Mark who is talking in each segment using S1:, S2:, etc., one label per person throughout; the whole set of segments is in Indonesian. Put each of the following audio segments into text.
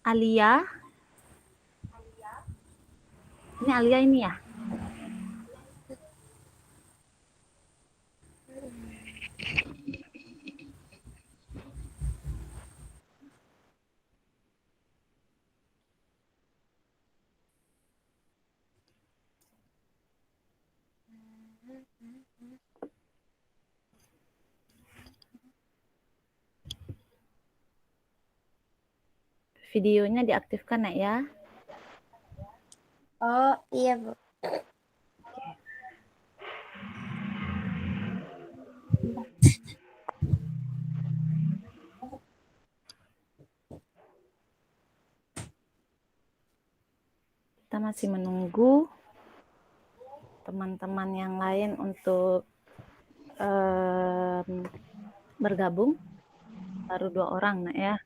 S1: Alia. Ini Alia ini ya? Videonya diaktifkan ya?
S2: Oh iya Bu.
S1: Kita masih menunggu teman-teman yang lain untuk bergabung. Baru 2 orang nak ya.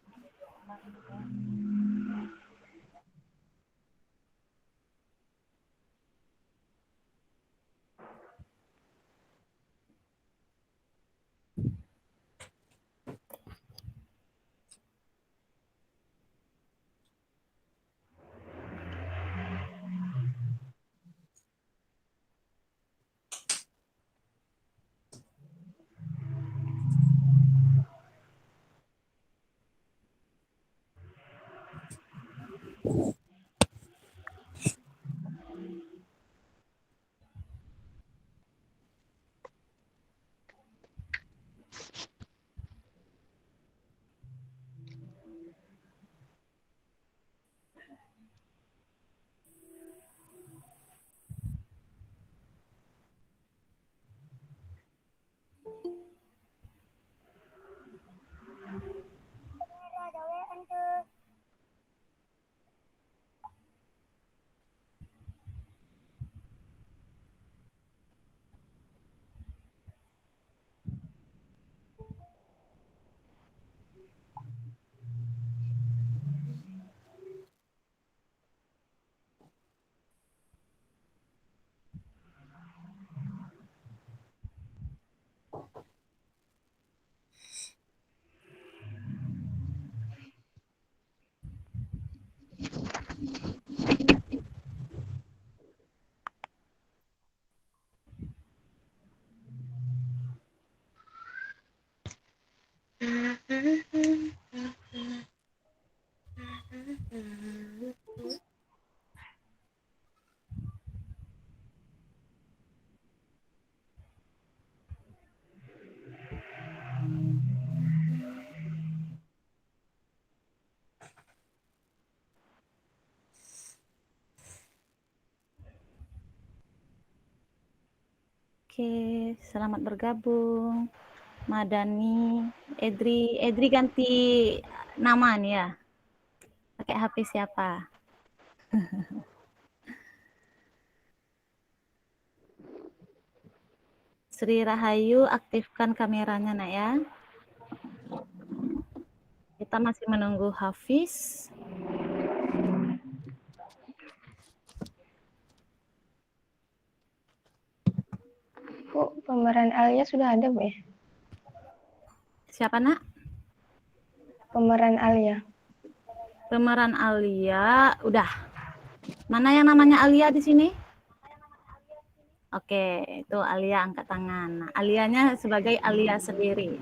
S1: Oke, selamat bergabung. Madani, Edri ganti nama nih ya. Pakai HP siapa? Sri Rahayu, aktifkan kameranya nak ya. Kita masih menunggu Hafiz.
S2: Bu, pemeran Alia sudah ada Bu ya?
S1: Siapa nak?
S2: Pemeran Alia.
S1: Pemeran Alia, udah. Mana yang namanya Alia di sini? Oke, itu Alia angkat tangan. Nah, Alianya sebagai Alia sendiri.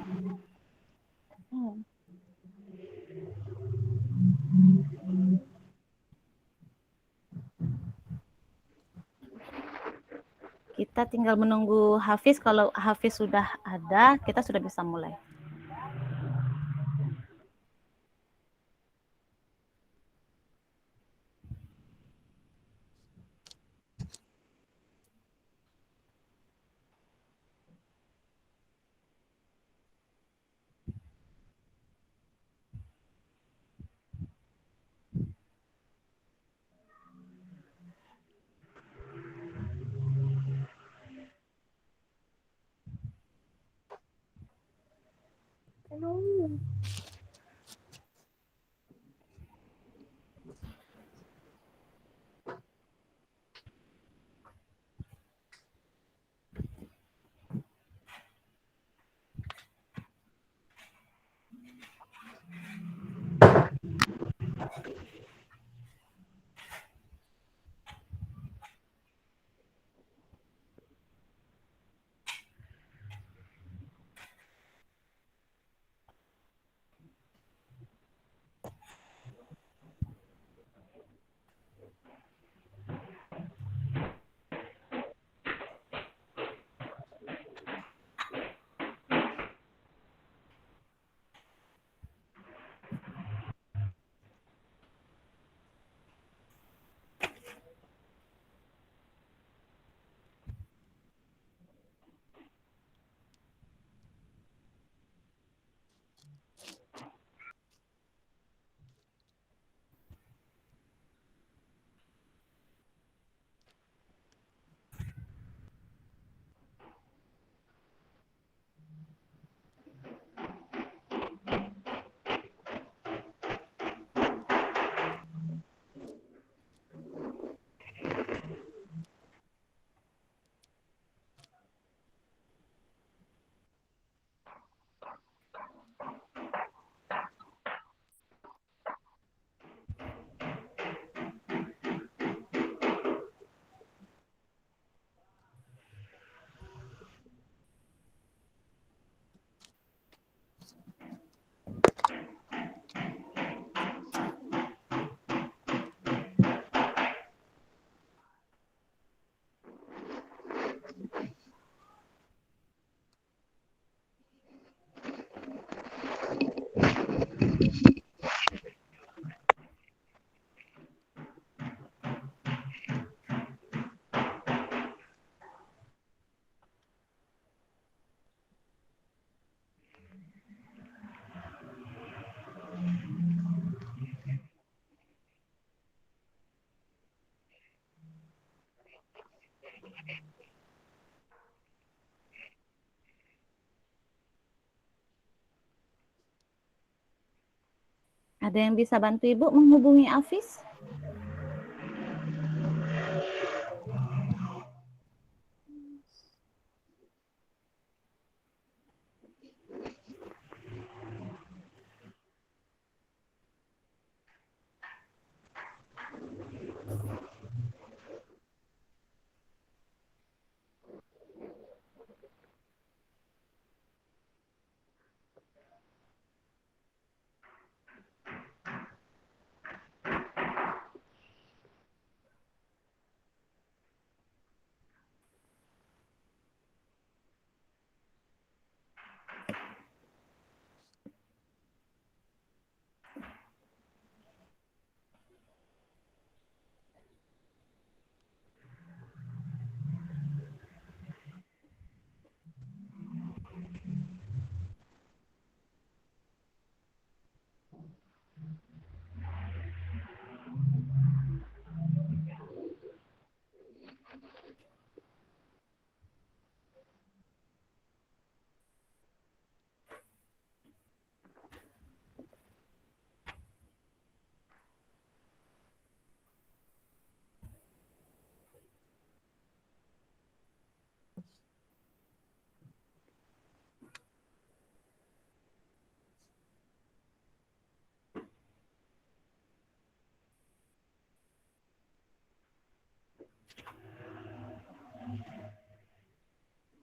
S1: Kita tinggal menunggu Hafiz. Kalau Hafiz sudah ada, kita sudah bisa mulai. Ada yang bisa bantu Ibu menghubungi Hafiz?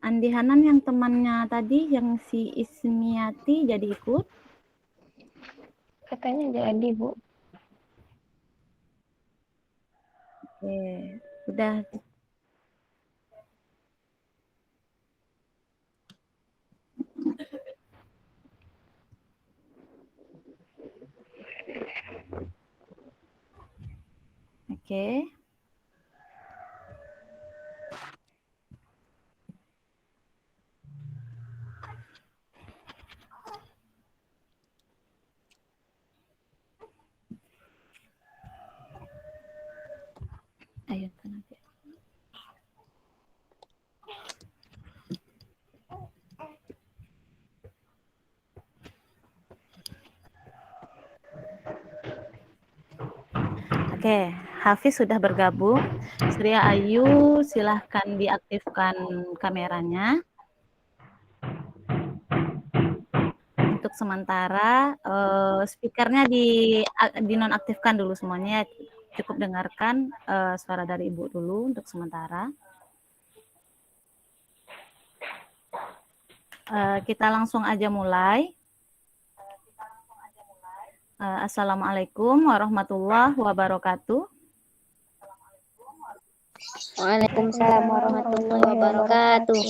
S1: Andi Hanan yang temannya tadi, yang si Ismiati jadi ikut?
S2: Katanya jadi, Bu.
S1: Oke, udah. Oke. Ayo, nanti. Oke, Hafiz sudah bergabung. Surya Ayu, silahkan diaktifkan kameranya. Untuk sementara, speakernya dinonaktifkan dulu semuanya. Cukup dengarkan suara dari Ibu dulu untuk sementara. Kita langsung aja mulai. Assalamualaikum warahmatullahi wabarakatuh.
S3: Waalaikumsalam warahmatullahi wabarakatuh.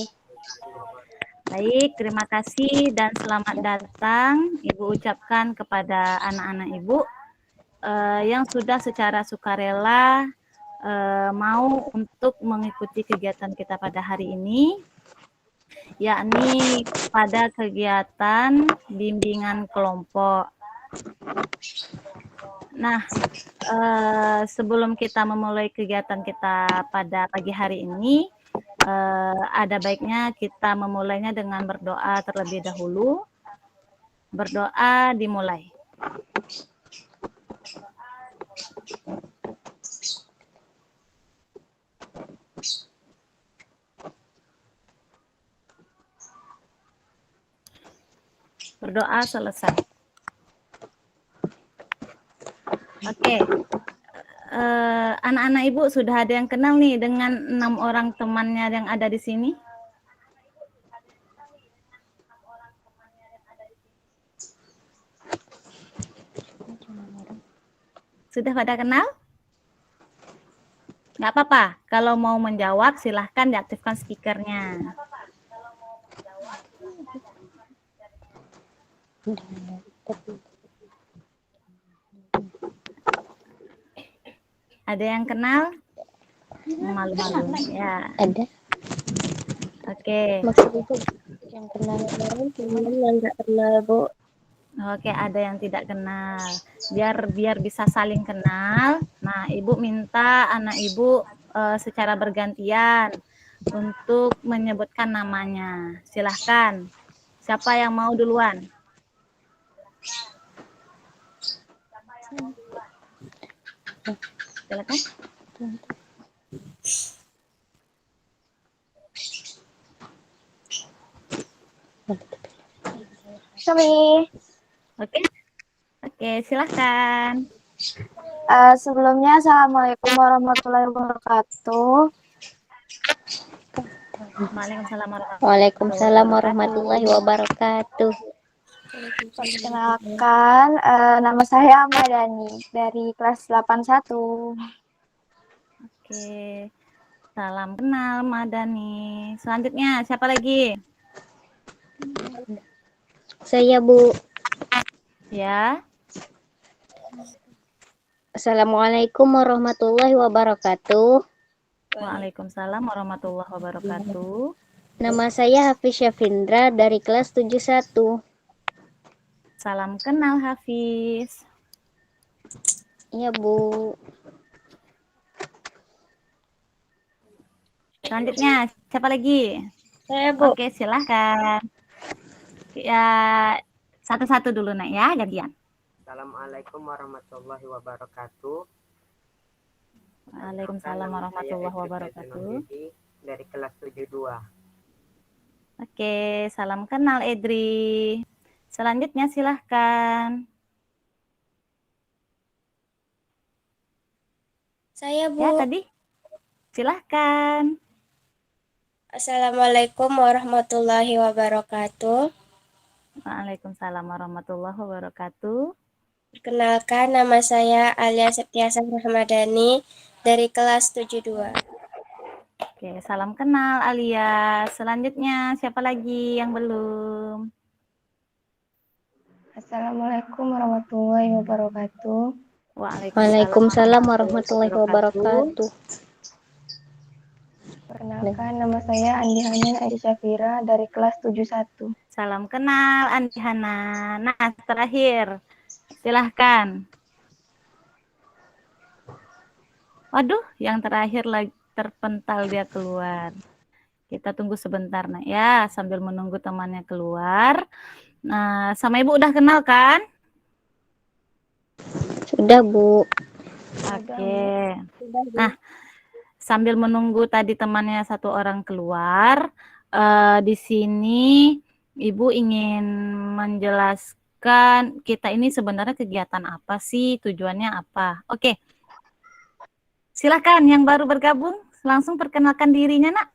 S1: Baik, terima kasih dan selamat datang Ibu ucapkan kepada anak-anak Ibu yang sudah secara sukarela mau untuk mengikuti kegiatan kita pada hari ini, yakni pada kegiatan bimbingan kelompok. Nah, sebelum kita memulai kegiatan kita pada pagi hari ini, ada baiknya kita memulainya dengan berdoa terlebih dahulu. Berdoa dimulai. Berdoa selesai. Oke. Anak-anak Ibu sudah ada yang kenal nih dengan 6 orang temannya yang ada di sini? Sudah pada kenal? Nggak apa-apa. Kalau mau menjawab, silahkan diaktifkan speakernya. Ada yang kenal? Malu-malu ya.
S3: Ada.
S1: Oke.
S3: Maksudnya yang kenal yang nggak kenal, Bu.
S1: Oke, ada yang tidak kenal. Biar bisa saling kenal. Nah, Ibu minta anak Ibu secara bergantian untuk menyebutkan namanya. Silahkan. Siapa yang mau duluan? Silakan.
S2: Kami.
S1: Oke, silahkan.
S2: Sebelumnya, Assalamualaikum warahmatullahi wabarakatuh.
S3: Waalaikumsalam warahmatullahi wabarakatuh.
S2: Perkenalkan, nama saya Madani dari kelas 81.
S1: Oke. Salam kenal Madani. Selanjutnya siapa lagi?
S3: Saya, Bu.
S1: Ya.
S3: Assalamualaikum warahmatullahi wabarakatuh.
S1: Waalaikumsalam warahmatullahi wabarakatuh.
S3: Nama saya Hafiz Syafindra dari kelas 71.
S1: Salam kenal Hafiz.
S3: Iya, Bu.
S1: Selanjutnya siapa lagi?
S3: Saya, Bu.
S1: Oke, silahkan. Ya, satu-satu dulu Nak ya, gantian.
S4: Assalamualaikum warahmatullahi wabarakatuh.
S1: Waalaikumsalam warahmatullahi wabarakatuh.
S4: Dari kelas 72.
S1: Oke, salam kenal Edri. Selanjutnya silahkan.
S5: Saya, Bu.
S1: Ya, tadi. Silahkan.
S5: Assalamualaikum warahmatullahi wabarakatuh.
S1: Waalaikumsalam warahmatullahi wabarakatuh.
S5: Perkenalkan, nama saya Alia Septiasa Rahmadani dari kelas 72.
S1: Oke, salam kenal Alia. Selanjutnya siapa lagi yang belum?
S2: Assalamualaikum warahmatullahi wabarakatuh.
S3: Waalaikumsalam warahmatullahi wabarakatuh.
S2: Perkenalkan, nama saya Andi Hanan Adi Syafira dari kelas 71.
S1: Salam kenal Andi Hana. Nah, terakhir. Silahkan. Waduh, yang terakhir lagi terpental dia keluar. Kita tunggu sebentar, nak ya, sambil menunggu temannya keluar. Nah, sama Ibu udah kenal kan?
S3: Sudah, Bu.
S1: Oke. Nah, sambil menunggu tadi temannya satu orang keluar, di sini Ibu ingin menjelaskan kita ini sebenarnya kegiatan apa sih, tujuannya apa. Oke, silakan yang baru bergabung, langsung perkenalkan dirinya, nak.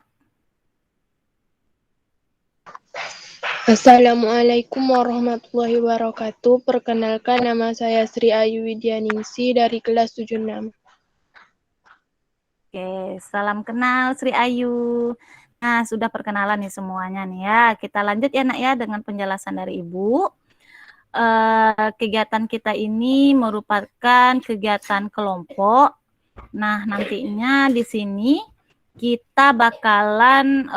S6: Assalamualaikum warahmatullahi wabarakatuh. Perkenalkan, nama saya Sri Ayu Widyaningsi dari kelas 76.
S1: Oke, salam kenal Sri Ayu. Nah, sudah perkenalan nih semuanya nih ya. Kita lanjut ya, nak ya, dengan penjelasan dari Ibu. Kegiatan kita ini merupakan kegiatan kelompok. Nah, nantinya di sini kita bakalan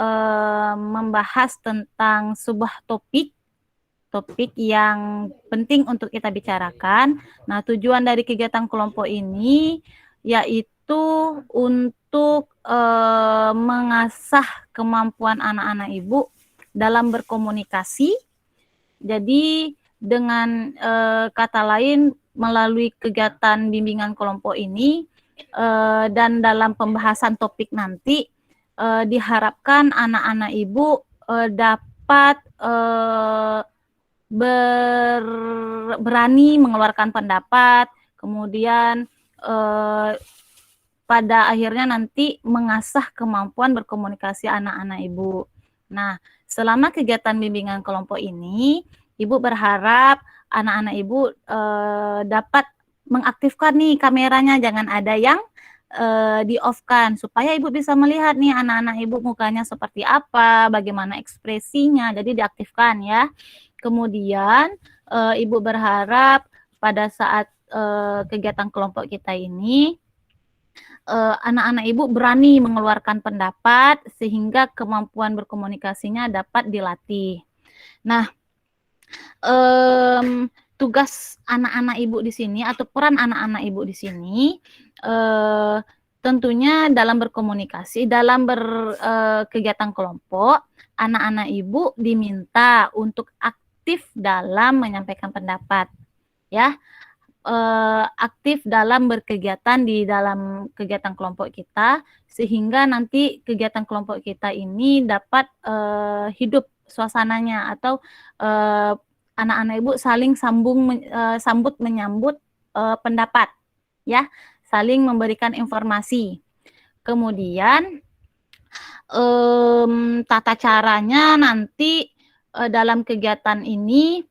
S1: membahas tentang sebuah topik yang penting untuk kita bicarakan. Nah, tujuan dari kegiatan kelompok ini yaitu untuk mengasah kemampuan anak-anak Ibu dalam berkomunikasi. Jadi dengan kata lain, melalui kegiatan bimbingan kelompok ini dan dalam pembahasan topik nanti diharapkan anak-anak Ibu dapat berani mengeluarkan pendapat, kemudian pada akhirnya nanti mengasah kemampuan berkomunikasi anak-anak Ibu. Nah, selama kegiatan bimbingan kelompok ini, Ibu berharap anak-anak Ibu dapat mengaktifkan nih kameranya, jangan ada yang di-off-kan, supaya Ibu bisa melihat nih anak-anak Ibu mukanya seperti apa, bagaimana ekspresinya, jadi diaktifkan ya. Kemudian Ibu berharap pada saat kegiatan kelompok kita ini, anak-anak Ibu berani mengeluarkan pendapat sehingga kemampuan berkomunikasinya dapat dilatih. Nah, tugas anak-anak Ibu di sini atau peran anak-anak Ibu di sini tentunya dalam berkomunikasi, dalam berkegiatan kelompok, anak-anak Ibu diminta untuk aktif dalam menyampaikan pendapat, ya. Aktif dalam berkegiatan di dalam kegiatan kelompok kita, sehingga nanti kegiatan kelompok kita ini dapat hidup suasananya, atau anak-anak Ibu saling sambut menyambut pendapat, ya, saling memberikan informasi. Kemudian tata caranya nanti dalam kegiatan ini,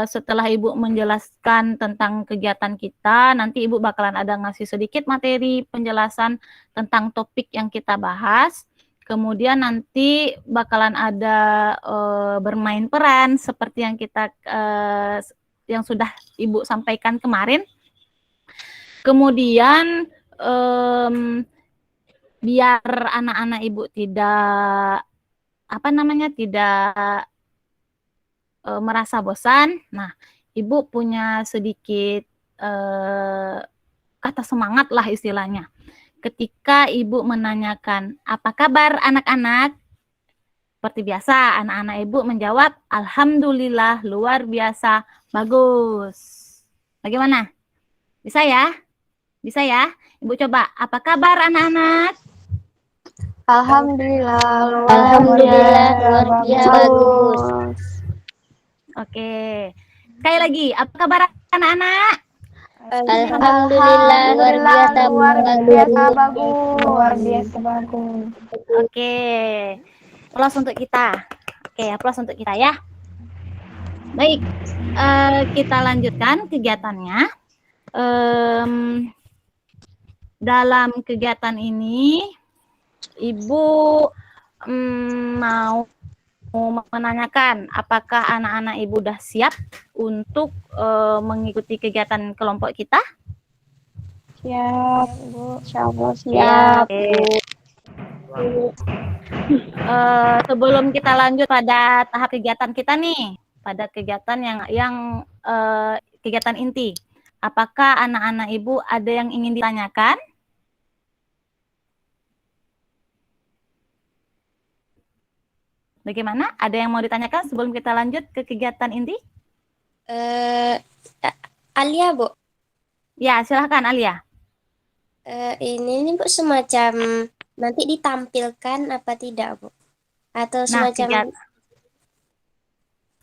S1: setelah Ibu menjelaskan tentang kegiatan kita, nanti Ibu bakalan ada ngasih sedikit materi penjelasan tentang topik yang kita bahas. Kemudian nanti bakalan ada bermain peran seperti yang kita yang sudah Ibu sampaikan kemarin. Kemudian biar anak-anak Ibu tidak tidak merasa bosan. Nah, Ibu punya sedikit kata semangat lah istilahnya. Ketika Ibu menanyakan, apa kabar anak-anak? Seperti biasa, anak-anak Ibu menjawab, alhamdulillah, luar biasa, bagus. Bagaimana? Bisa ya? Bisa ya? Ibu coba, apa kabar anak-anak?
S2: Alhamdulillah,
S3: Alhamdulillah, luar biasa bagus.
S1: Oke. Sekali lagi, apa kabar anak-anak?
S3: Alhamdulillah luar biasa
S2: luar
S3: bagus.
S2: biasa bagus.
S6: Luar biasa bagus.
S1: Oke. Aplaus untuk kita. Oke, aplaus untuk kita ya. Baik, kita lanjutkan kegiatannya. Dalam kegiatan ini, Ibu mau menanyakan apakah anak-anak Ibu sudah siap untuk mengikuti kegiatan kelompok kita?
S2: Siap, Bu. Insyaallah siap.
S1: Sebelum kita lanjut pada tahap kegiatan kita nih, pada kegiatan yang kegiatan inti, apakah anak-anak Ibu ada yang ingin ditanyakan? Bagaimana? Ada yang mau ditanyakan sebelum kita lanjut ke kegiatan inti?
S5: Alia, Bu.
S1: Ya, silahkan Alia.
S5: Ini Bu semacam nanti ditampilkan apa tidak, Bu? Atau semacam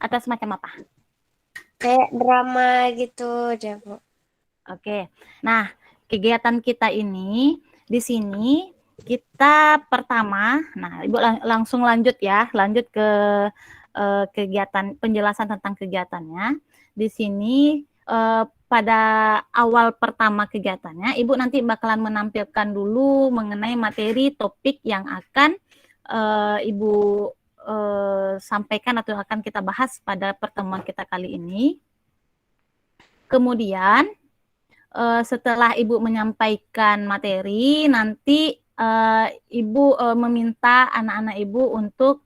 S1: Atau semacam apa?
S5: kayak drama gitu aja, Bu.
S1: Oke. Nah, kegiatan kita ini di sini kita pertama, nah Ibu langsung lanjut ya, lanjut ke kegiatan penjelasan tentang kegiatannya. Di sini pada awal pertama kegiatannya, Ibu nanti bakalan menampilkan dulu mengenai materi topik yang akan Ibu sampaikan atau akan kita bahas pada pertemuan kita kali ini. Kemudian setelah Ibu menyampaikan materi, nanti Ibu meminta anak-anak Ibu untuk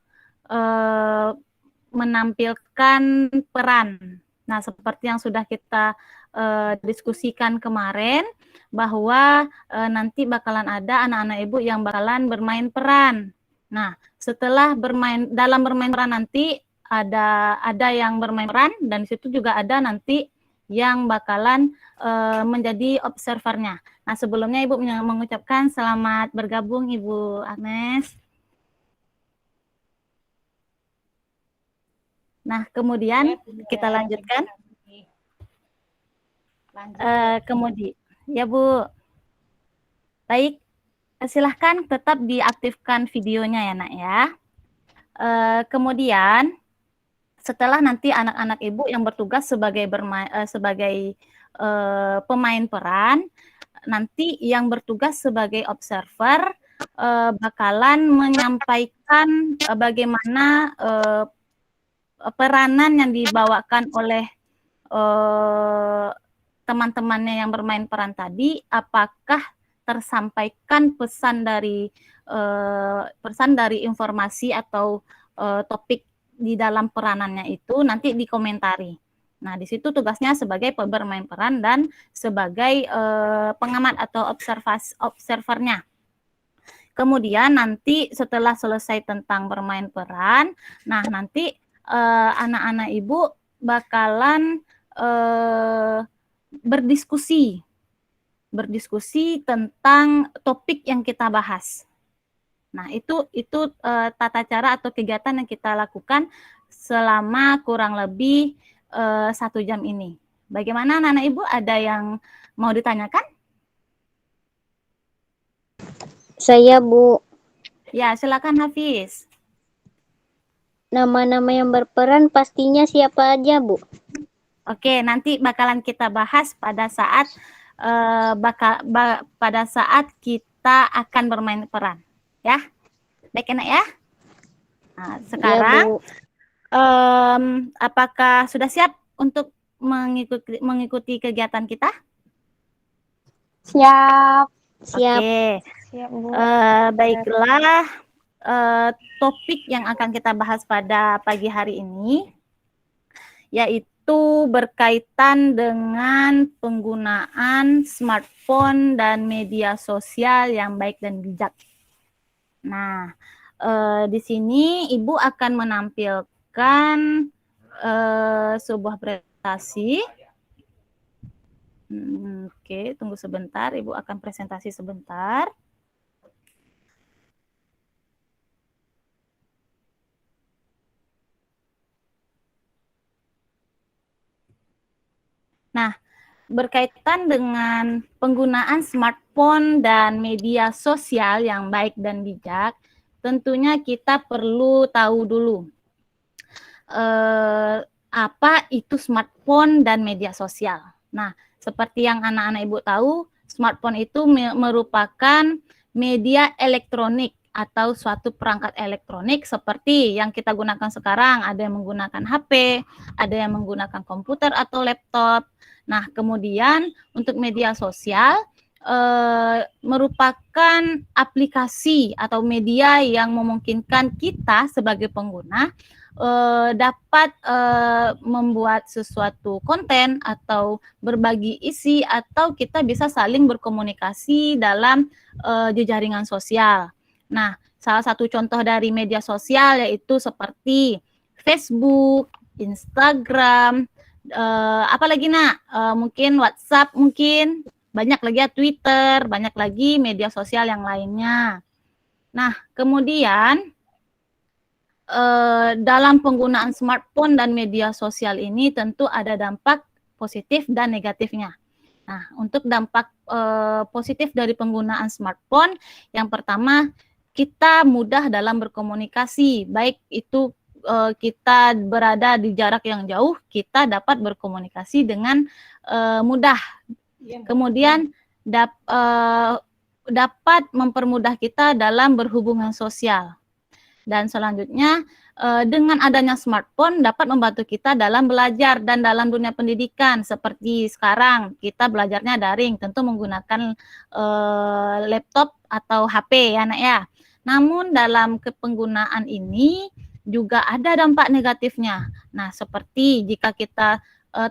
S1: menampilkan peran. Nah, seperti yang sudah kita diskusikan kemarin, bahwa nanti bakalan ada anak-anak Ibu yang bakalan bermain peran. Nah, setelah dalam bermain peran nanti ada yang bermain peran, dan di situ juga ada nanti yang bakalan menjadi observernya. Nah, sebelumnya Ibu mengucapkan selamat bergabung Ibu Agnes. Nah, kemudian kita lanjutkan. Kemudian, ya Bu. Baik, silahkan tetap diaktifkan videonya ya Nak ya. Kemudian, setelah nanti anak-anak Ibu yang bertugas sebagai pemain peran, nanti yang bertugas sebagai observer bakalan menyampaikan bagaimana peranan yang dibawakan oleh teman-temannya yang bermain peran tadi, apakah tersampaikan pesan dari informasi atau topik di dalam peranannya itu nanti dikomentari. Nah, di situ tugasnya sebagai bermain peran dan sebagai pengamat atau observernya. Kemudian nanti setelah selesai tentang bermain peran, nah nanti anak-anak Ibu bakalan berdiskusi tentang topik yang kita bahas. Nah, itu tata cara atau kegiatan yang kita lakukan selama kurang lebih 1 jam ini. Bagaimana anak-anak Ibu, ada yang mau ditanyakan?
S3: Saya, Bu.
S1: Ya, silakan Hafiz.
S3: Nama-nama yang berperan pastinya siapa aja, Bu?
S1: Oke, nanti bakalan kita bahas pada saat kita akan bermain peran, ya. Baik enak ya. Nah, sekarang
S3: Ya, Bu.
S1: Apakah sudah siap untuk mengikuti kegiatan kita?
S2: Siap.
S3: Siap.
S1: Oke.
S2: Siap, Bu.
S1: Baiklah, topik yang akan kita bahas pada pagi hari ini yaitu berkaitan dengan penggunaan smartphone dan media sosial yang baik dan bijak. Nah, di sini Ibu akan menampilkan sebuah presentasi. Oke, tunggu sebentar, Ibu akan presentasi sebentar. Nah, berkaitan dengan penggunaan smartphone dan media sosial yang baik dan bijak, tentunya kita perlu tahu dulu apa itu smartphone dan media sosial. Nah, seperti yang anak-anak Ibu tahu, smartphone itu merupakan media elektronik atau suatu perangkat elektronik seperti yang kita gunakan sekarang. Ada yang menggunakan HP, ada yang menggunakan komputer atau laptop. Nah, kemudian untuk media sosial merupakan aplikasi atau media yang memungkinkan kita sebagai pengguna dapat membuat sesuatu konten atau berbagi isi atau kita bisa saling berkomunikasi dalam jejaringan sosial. Nah, salah satu contoh dari media sosial yaitu seperti Facebook, Instagram, apalagi mungkin WhatsApp, mungkin banyak lagi ya Twitter, banyak lagi media sosial yang lainnya. Nah, kemudian dalam penggunaan smartphone dan media sosial ini tentu ada dampak positif dan negatifnya. Nah, untuk dampak positif dari penggunaan smartphone, yang pertama kita mudah dalam berkomunikasi, baik itu kita berada di jarak yang jauh, kita dapat berkomunikasi dengan mudah. Kemudian dapat mempermudah kita dalam berhubungan sosial. Dan selanjutnya, dengan adanya smartphone dapat membantu kita dalam belajar dan dalam dunia pendidikan. Seperti sekarang, kita belajarnya daring, tentu menggunakan laptop atau HP ya, Nak ya. Namun dalam penggunaan ini juga ada dampak negatifnya. Nah, seperti jika kita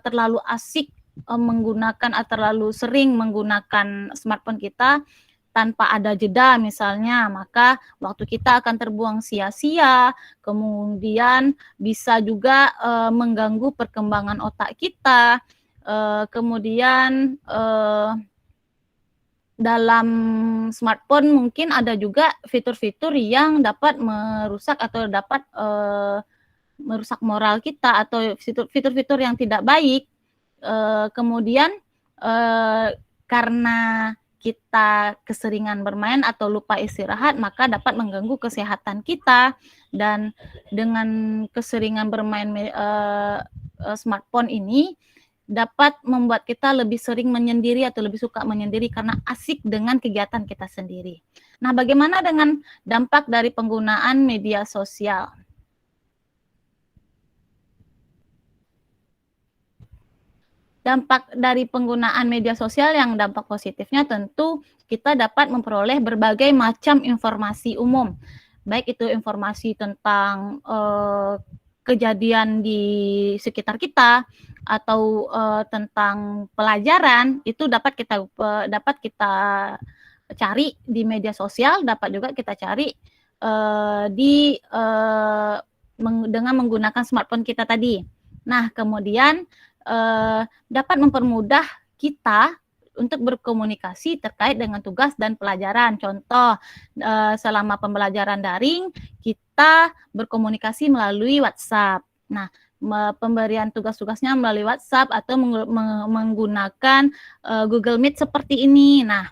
S1: terlalu asik menggunakan atau terlalu sering menggunakan smartphone kita, tanpa ada jeda misalnya, maka waktu kita akan terbuang sia-sia, kemudian bisa juga mengganggu perkembangan otak kita, kemudian dalam smartphone mungkin ada juga fitur-fitur yang dapat merusak atau dapat merusak moral kita atau fitur-fitur yang tidak baik, kemudian karena kita keseringan bermain atau lupa istirahat, maka dapat mengganggu kesehatan kita. Dan dengan keseringan bermain smartphone ini dapat membuat kita lebih sering menyendiri atau lebih suka menyendiri karena asik dengan kegiatan kita sendiri. Nah, bagaimana dengan dampak dari penggunaan media sosial? Dampak dari penggunaan media sosial yang dampak positifnya tentu kita dapat memperoleh berbagai macam informasi umum, baik itu informasi tentang kejadian di sekitar kita atau tentang pelajaran, itu dapat kita cari di media sosial, dapat juga kita cari dengan menggunakan smartphone kita tadi. Nah, kemudian dapat mempermudah kita untuk berkomunikasi terkait dengan tugas dan pelajaran. Contoh, selama pembelajaran daring, kita berkomunikasi melalui WhatsApp. Nah, pemberian tugas-tugasnya melalui WhatsApp atau menggunakan Google Meet seperti ini. Nah,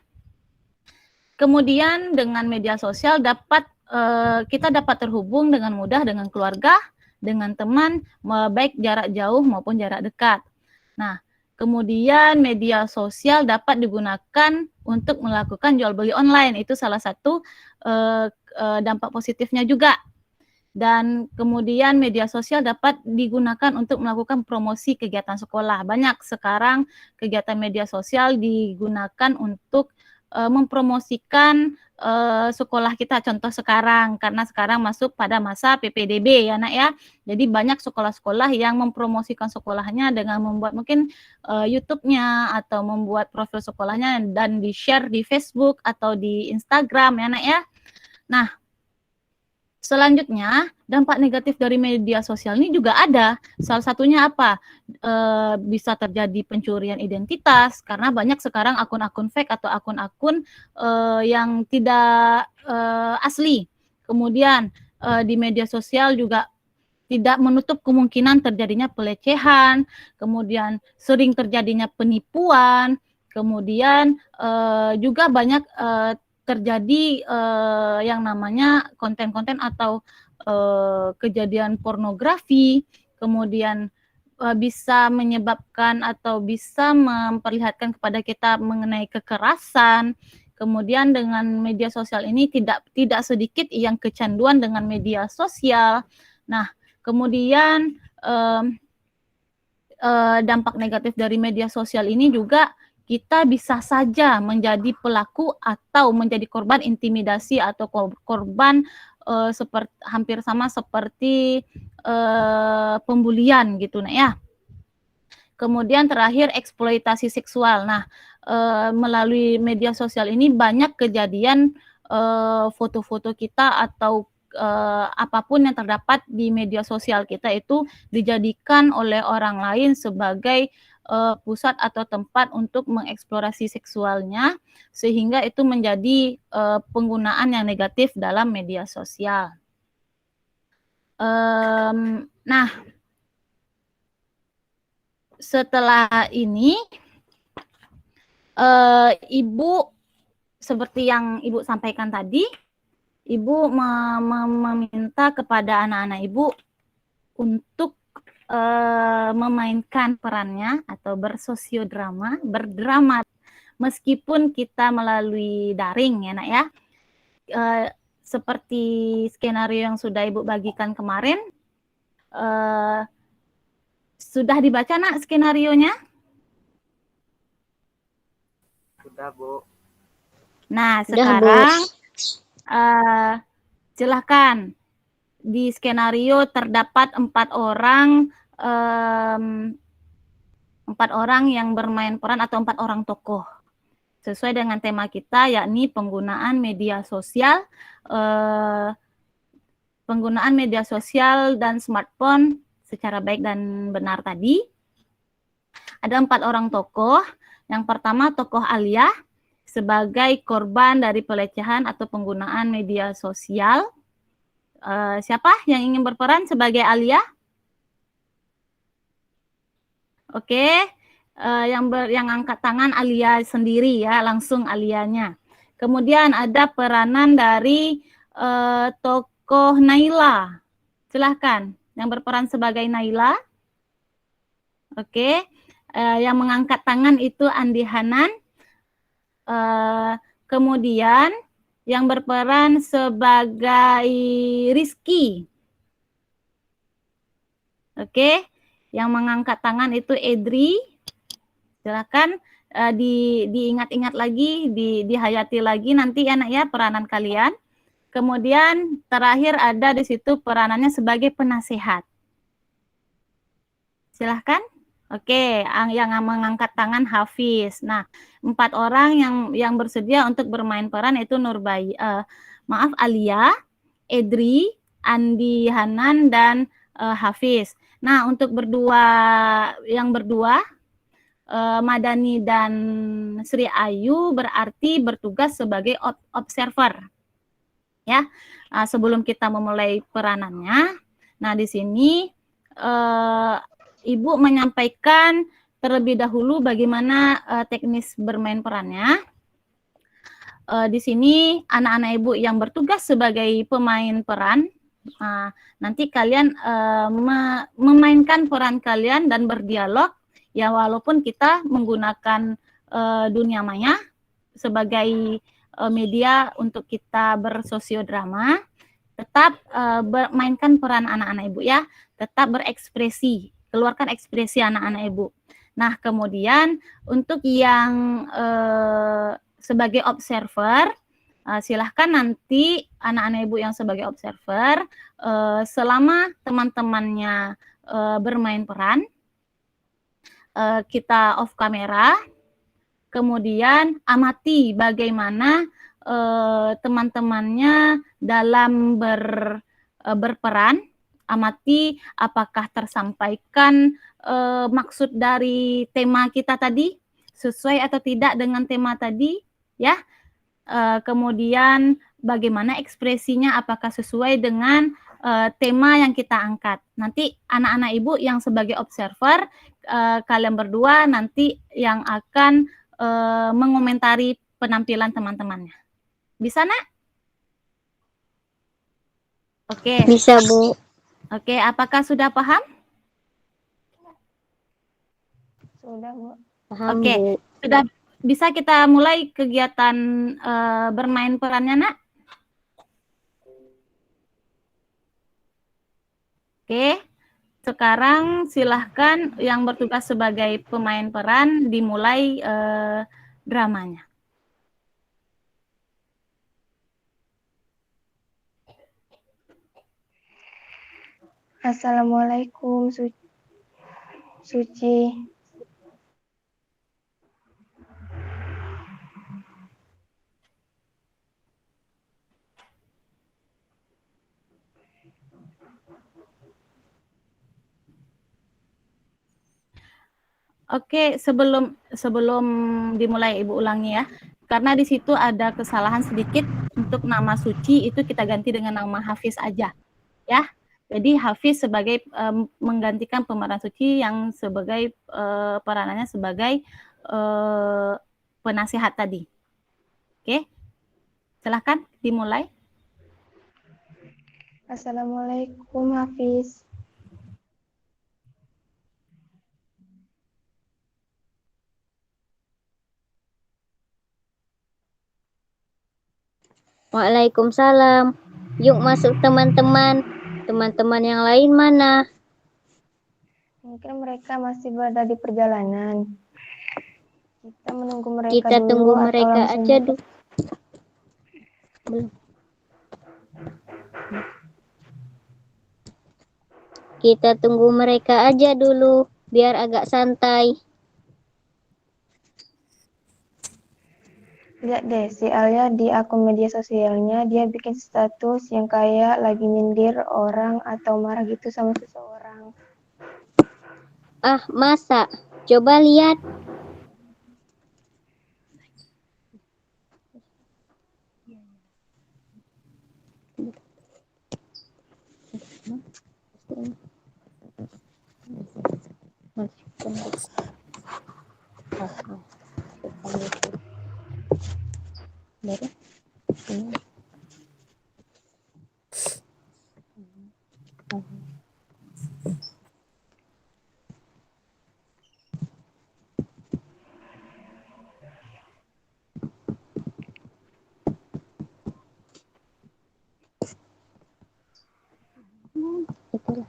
S1: kemudian dengan media sosial kita dapat terhubung dengan mudah dengan keluarga, dengan teman, baik jarak jauh maupun jarak dekat. Nah, kemudian media sosial dapat digunakan untuk melakukan jual beli online. Itu salah satu dampak positifnya juga. Dan kemudian media sosial dapat digunakan untuk melakukan promosi kegiatan sekolah. Banyak sekarang kegiatan media sosial digunakan untuk mempromosikan sekolah kita, contoh sekarang, karena sekarang masuk pada masa PPDB ya Nak ya, jadi banyak sekolah-sekolah yang mempromosikan sekolahnya dengan membuat mungkin YouTube-nya atau membuat profil sekolahnya dan di-share di Facebook atau di Instagram ya Nak ya. Nah, selanjutnya, dampak negatif dari media sosial ini juga ada. Salah satunya apa? Bisa terjadi pencurian identitas, karena banyak sekarang akun-akun fake atau akun-akun yang tidak asli. Kemudian di media sosial juga tidak menutup kemungkinan terjadinya pelecehan, kemudian sering terjadinya penipuan, kemudian juga banyak terjadi yang namanya konten-konten atau kejadian pornografi, kemudian bisa menyebabkan atau bisa memperlihatkan kepada kita mengenai kekerasan. Kemudian dengan media sosial ini tidak sedikit yang kecanduan dengan media sosial. Nah, kemudian dampak negatif dari media sosial ini juga kita bisa saja menjadi pelaku atau menjadi korban intimidasi atau korban hampir sama seperti pembulian gitu, nah ya. Kemudian terakhir eksploitasi seksual. Nah, melalui media sosial ini banyak kejadian foto-foto kita atau apapun yang terdapat di media sosial kita itu dijadikan oleh orang lain sebagai pusat atau tempat untuk mengeksplorasi seksualnya, sehingga itu menjadi penggunaan yang negatif dalam media sosial. Nah, setelah ini, Ibu, seperti yang Ibu sampaikan tadi, Ibu meminta kepada anak-anak Ibu untuk memainkan perannya atau berdrama, meskipun kita melalui daring ya nak ya. Seperti skenario yang sudah Ibu bagikan kemarin, sudah dibaca nak skenarionya?
S4: Sudah, Bu.
S1: Nah,
S3: Sudah,
S1: sekarang silahkan di skenario terdapat 4 orang yang bermain peran atau 4 orang tokoh sesuai dengan tema kita, yakni penggunaan media sosial dan smartphone secara baik dan benar tadi. Ada 4 orang tokoh. Yang pertama tokoh Alia sebagai korban dari pelecehan atau penggunaan media sosial. Siapa yang ingin berperan sebagai Alia? Oke, yang angkat tangan Alia sendiri ya, langsung Alianya. Kemudian ada peranan dari tokoh Naila. Silahkan, yang berperan sebagai Naila. Oke, yang mengangkat tangan itu Andi Hanan. Kemudian yang berperan sebagai Rizky. Oke, yang mengangkat tangan itu Edri. Silakan diingat-ingat lagi, dihayati lagi nanti ya nak ya peranan kalian. Kemudian terakhir ada di situ peranannya sebagai penasehat. Silahkan. Oke, yang mengangkat tangan Hafiz. Nah, 4 orang yang bersedia untuk bermain peran itu Alia, Edri, Andi Hanan, dan Hafiz. Nah, untuk yang berdua, Madani dan Sri Ayu berarti bertugas sebagai observer. Ya, sebelum kita memulai peranannya, nah di sini Ibu menyampaikan terlebih dahulu bagaimana teknis bermain perannya. Di sini anak-anak Ibu yang bertugas sebagai pemain peran, nanti kalian memainkan peran kalian dan berdialog, ya walaupun kita menggunakan dunia maya sebagai media untuk kita bersosiodrama, tetap mainkan peran anak-anak Ibu ya, tetap berekspresi. Keluarkan ekspresi anak-anak Ibu. Nah, kemudian untuk yang sebagai observer, silahkan nanti anak-anak Ibu yang sebagai observer, selama teman-temannya bermain peran, kita off kamera, kemudian amati bagaimana teman-temannya dalam berperan, amati apakah tersampaikan maksud dari tema kita tadi sesuai atau tidak dengan tema tadi ya. Kemudian bagaimana ekspresinya, apakah sesuai dengan tema yang kita angkat. Nanti anak-anak ibu yang sebagai observer, kalian berdua nanti yang akan mengomentari penampilan teman-temannya. Bisa, Nak? Oke.
S3: Bisa, Bu.
S1: Oke, apakah sudah paham?
S2: Sudah, Bu.
S3: Paham,
S1: Oke,
S3: Bu.
S1: sudah bisa kita mulai kegiatan bermain perannya, Nak? Oke, sekarang silahkan yang bertugas sebagai pemain peran dimulai dramanya.
S2: Assalamualaikum, Suci.
S1: Oke, sebelum dimulai Ibu ulangi ya. Karena di situ ada kesalahan sedikit untuk nama Suci itu kita ganti dengan nama Hafiz aja. Ya. Jadi Hafiz sebagai menggantikan pemeran Suci yang sebagai peranannya sebagai penasihat tadi. Oke. Silahkan dimulai.
S2: Assalamualaikum, Hafiz.
S3: Waalaikumsalam. Yuk masuk teman-teman. Teman-teman yang lain mana?
S2: Mungkin mereka masih berada di perjalanan. Kita menunggu mereka
S3: Kita
S2: dulu
S3: tunggu
S2: atau
S3: mereka
S2: langsung
S3: aja dulu. Belum. Kita tunggu mereka aja dulu, biar agak santai.
S2: Lihat deh, si Alia di akun media sosialnya, dia bikin status yang kayak lagi nyindir orang atau marah gitu sama seseorang.
S3: Ah, masa? Coba lihat. Itulah.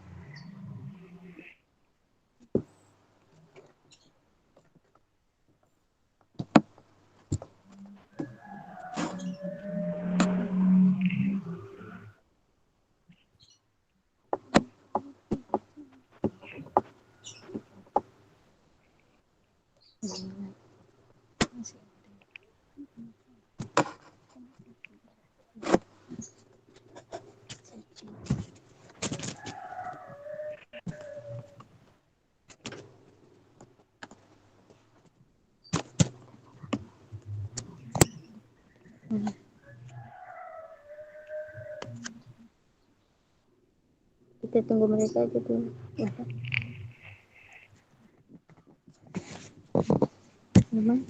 S3: Kita tunggu mereka aja dulu. Memang.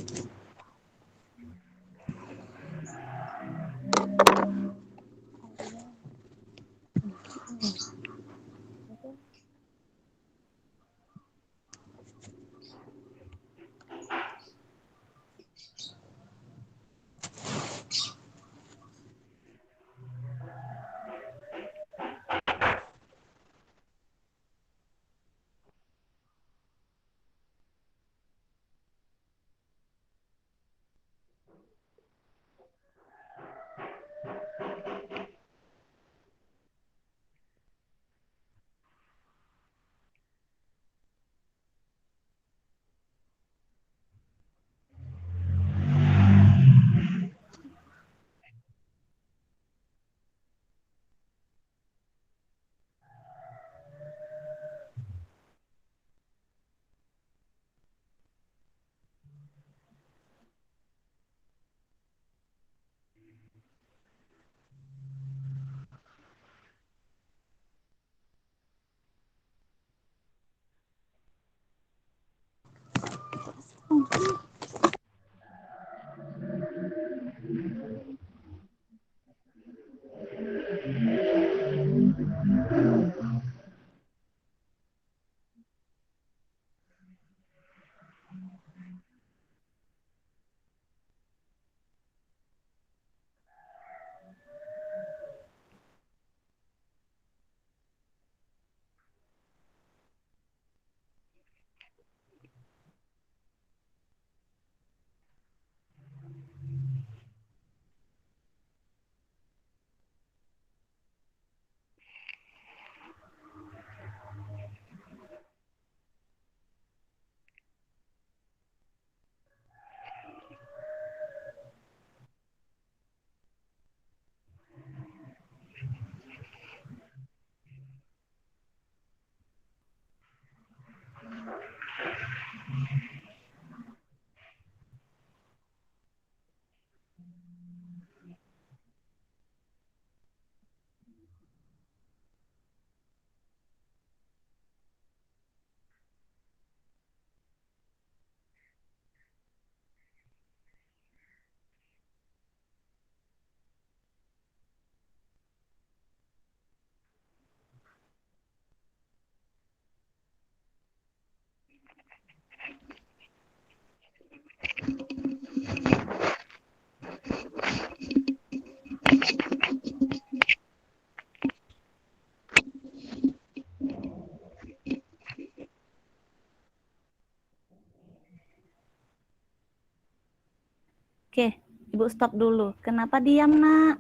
S1: Oke, Ibu stop dulu. Kenapa diam, Nak?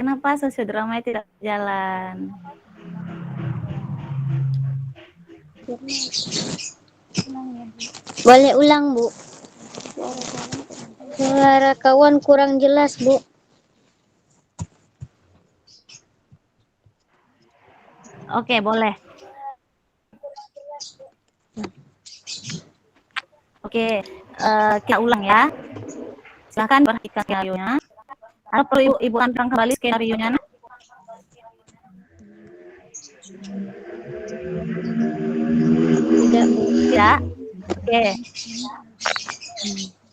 S1: Kenapa sosiodramanya tidak jalan?
S3: Boleh ulang, Bu. Suara kawan kurang jelas, Bu.
S1: Oke, boleh. Oke, kita ulang ya. Silahkan perhatikan skenario-nya. Atau perlu Ibu tampilkan kembali skenario-nya, Nak?
S3: Tidak, Bu.
S1: Tidak? Oke.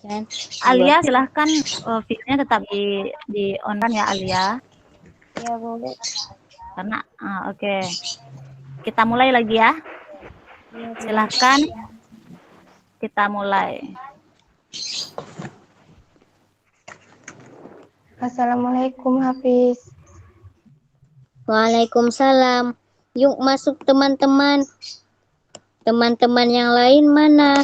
S3: Kan?
S1: Alia, silahkan videonya tetap di on kan ya, Alia?
S5: Ya, Bu.
S1: Karena, oke. Kita mulai lagi ya.
S5: Ya, Bu.
S1: Silahkan kita mulai.
S2: Assalamualaikum Hafiz.
S3: Waalaikumsalam. Yuk masuk teman-teman. Teman-teman yang lain mana?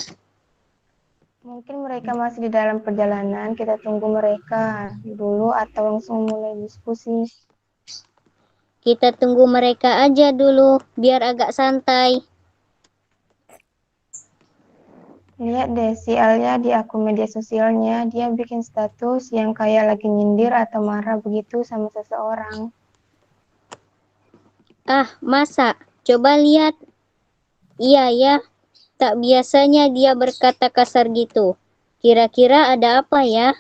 S2: Mungkin mereka masih di dalam perjalanan, kita tunggu mereka dulu atau langsung mulai diskusi.
S3: Kita tunggu mereka aja dulu, biar agak santai.
S2: Lihat deh, si Alia di akun media sosialnya, dia bikin status yang kayak lagi nyindir atau marah begitu sama seseorang.
S3: Ah, masa? Coba lihat. Iya ya, tak biasanya dia berkata kasar gitu. Kira-kira ada apa ya?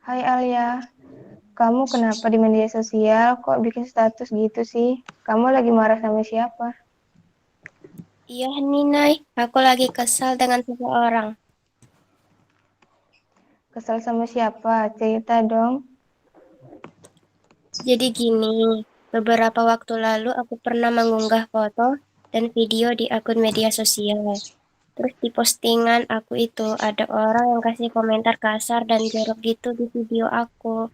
S2: Hai Alia, kamu kenapa di media sosial kok bikin status gitu sih? Kamu lagi marah sama siapa?
S5: Iya, Ninai. Aku lagi kesal dengan seseorang.
S2: Kesal sama siapa? Cerita dong.
S5: Jadi gini, beberapa waktu lalu aku pernah mengunggah foto dan video di akun media sosial. Terus di postingan aku itu ada orang yang kasih komentar kasar dan jorok gitu di video aku.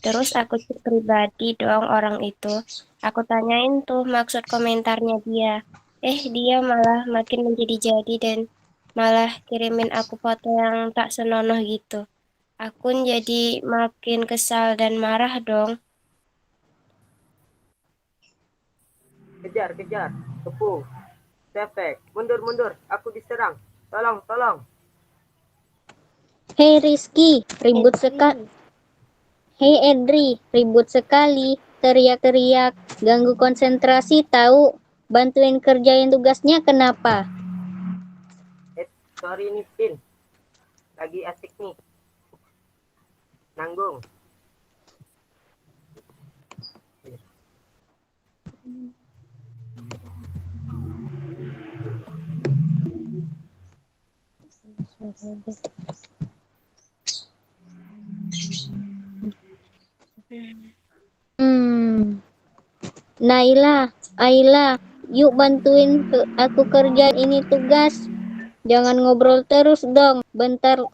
S5: Terus aku cek pribadi dong orang itu. Aku tanyain tuh maksud komentarnya dia. Dia malah makin menjadi-jadi dan malah kirimin aku foto yang tak senonoh gitu. Akun jadi makin kesal dan marah dong.
S4: Kejar, kejar. Kepung. Tepek. Mundur, mundur. Aku diserang. Tolong, tolong.
S3: Hei Rizky, ribut sekali. Hei Edri, ribut sekali. Teriak-teriak, ganggu konsentrasi tahu. Bantuin kerjain tugasnya kenapa?
S4: Sorry nih, Pin. Lagi asik nih. Nanggung.
S3: Naila, Aila, yuk bantuin aku kerjain ini tugas. Jangan ngobrol terus dong. Bentar.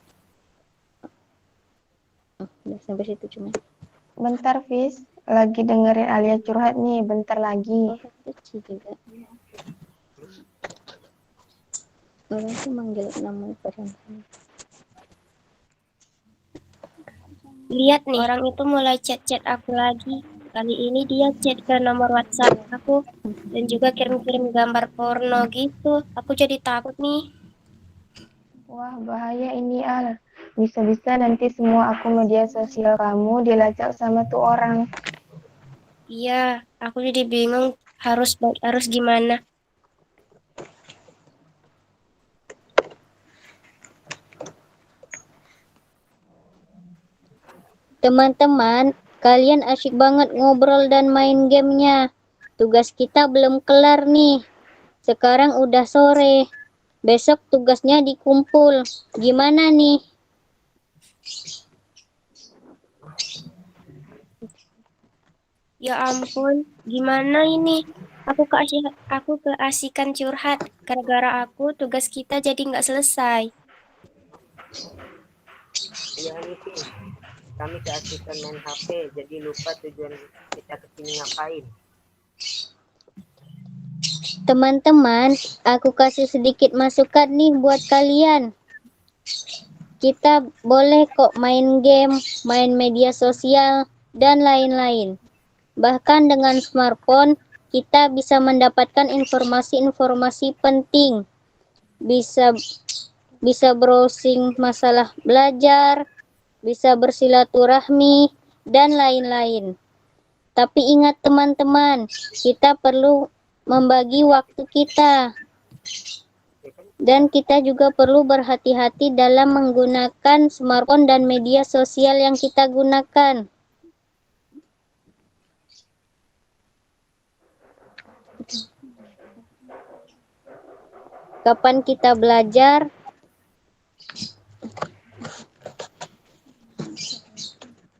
S3: Udah sampai situ cuma.
S2: Bentar, Fis. Lagi dengerin Alia curhat nih, bentar lagi.
S3: Kecil juga. Orang tuh manggil nama perempuan.
S5: Lihat nih, orang itu mulai chat-chat aku lagi. Kali ini dia chat ke nomor WhatsApp aku dan juga kirim-kirim gambar porno gitu. Aku jadi takut nih.
S2: Wah, bahaya ini, Al. Bisa-bisa nanti semua akun media sosial kamu dilacak sama tuh orang.
S5: Iya, aku jadi bingung harus gimana.
S3: Teman-teman, kalian asyik banget ngobrol dan main gamenya. Tugas kita belum kelar nih. Sekarang udah sore. Besok tugasnya dikumpul. Gimana nih?
S5: Ya ampun, gimana ini? Aku keasikan curhat. Gara-gara aku tugas kita jadi nggak selesai.
S4: Iya nih, Vin. Kami keasikan main HP, jadi lupa tujuan kita kesini ngapain.
S3: Teman-teman, aku kasih sedikit masukan nih buat kalian. Kita boleh kok main game, main media sosial, dan lain-lain. Bahkan dengan smartphone, kita bisa mendapatkan informasi-informasi penting. Bisa browsing masalah belajar, bisa bersilaturahmi, dan lain-lain. Tapi ingat teman-teman, kita perlu membagi waktu kita. Dan kita juga perlu berhati-hati dalam menggunakan smartphone dan media sosial yang kita gunakan. Kapan kita belajar?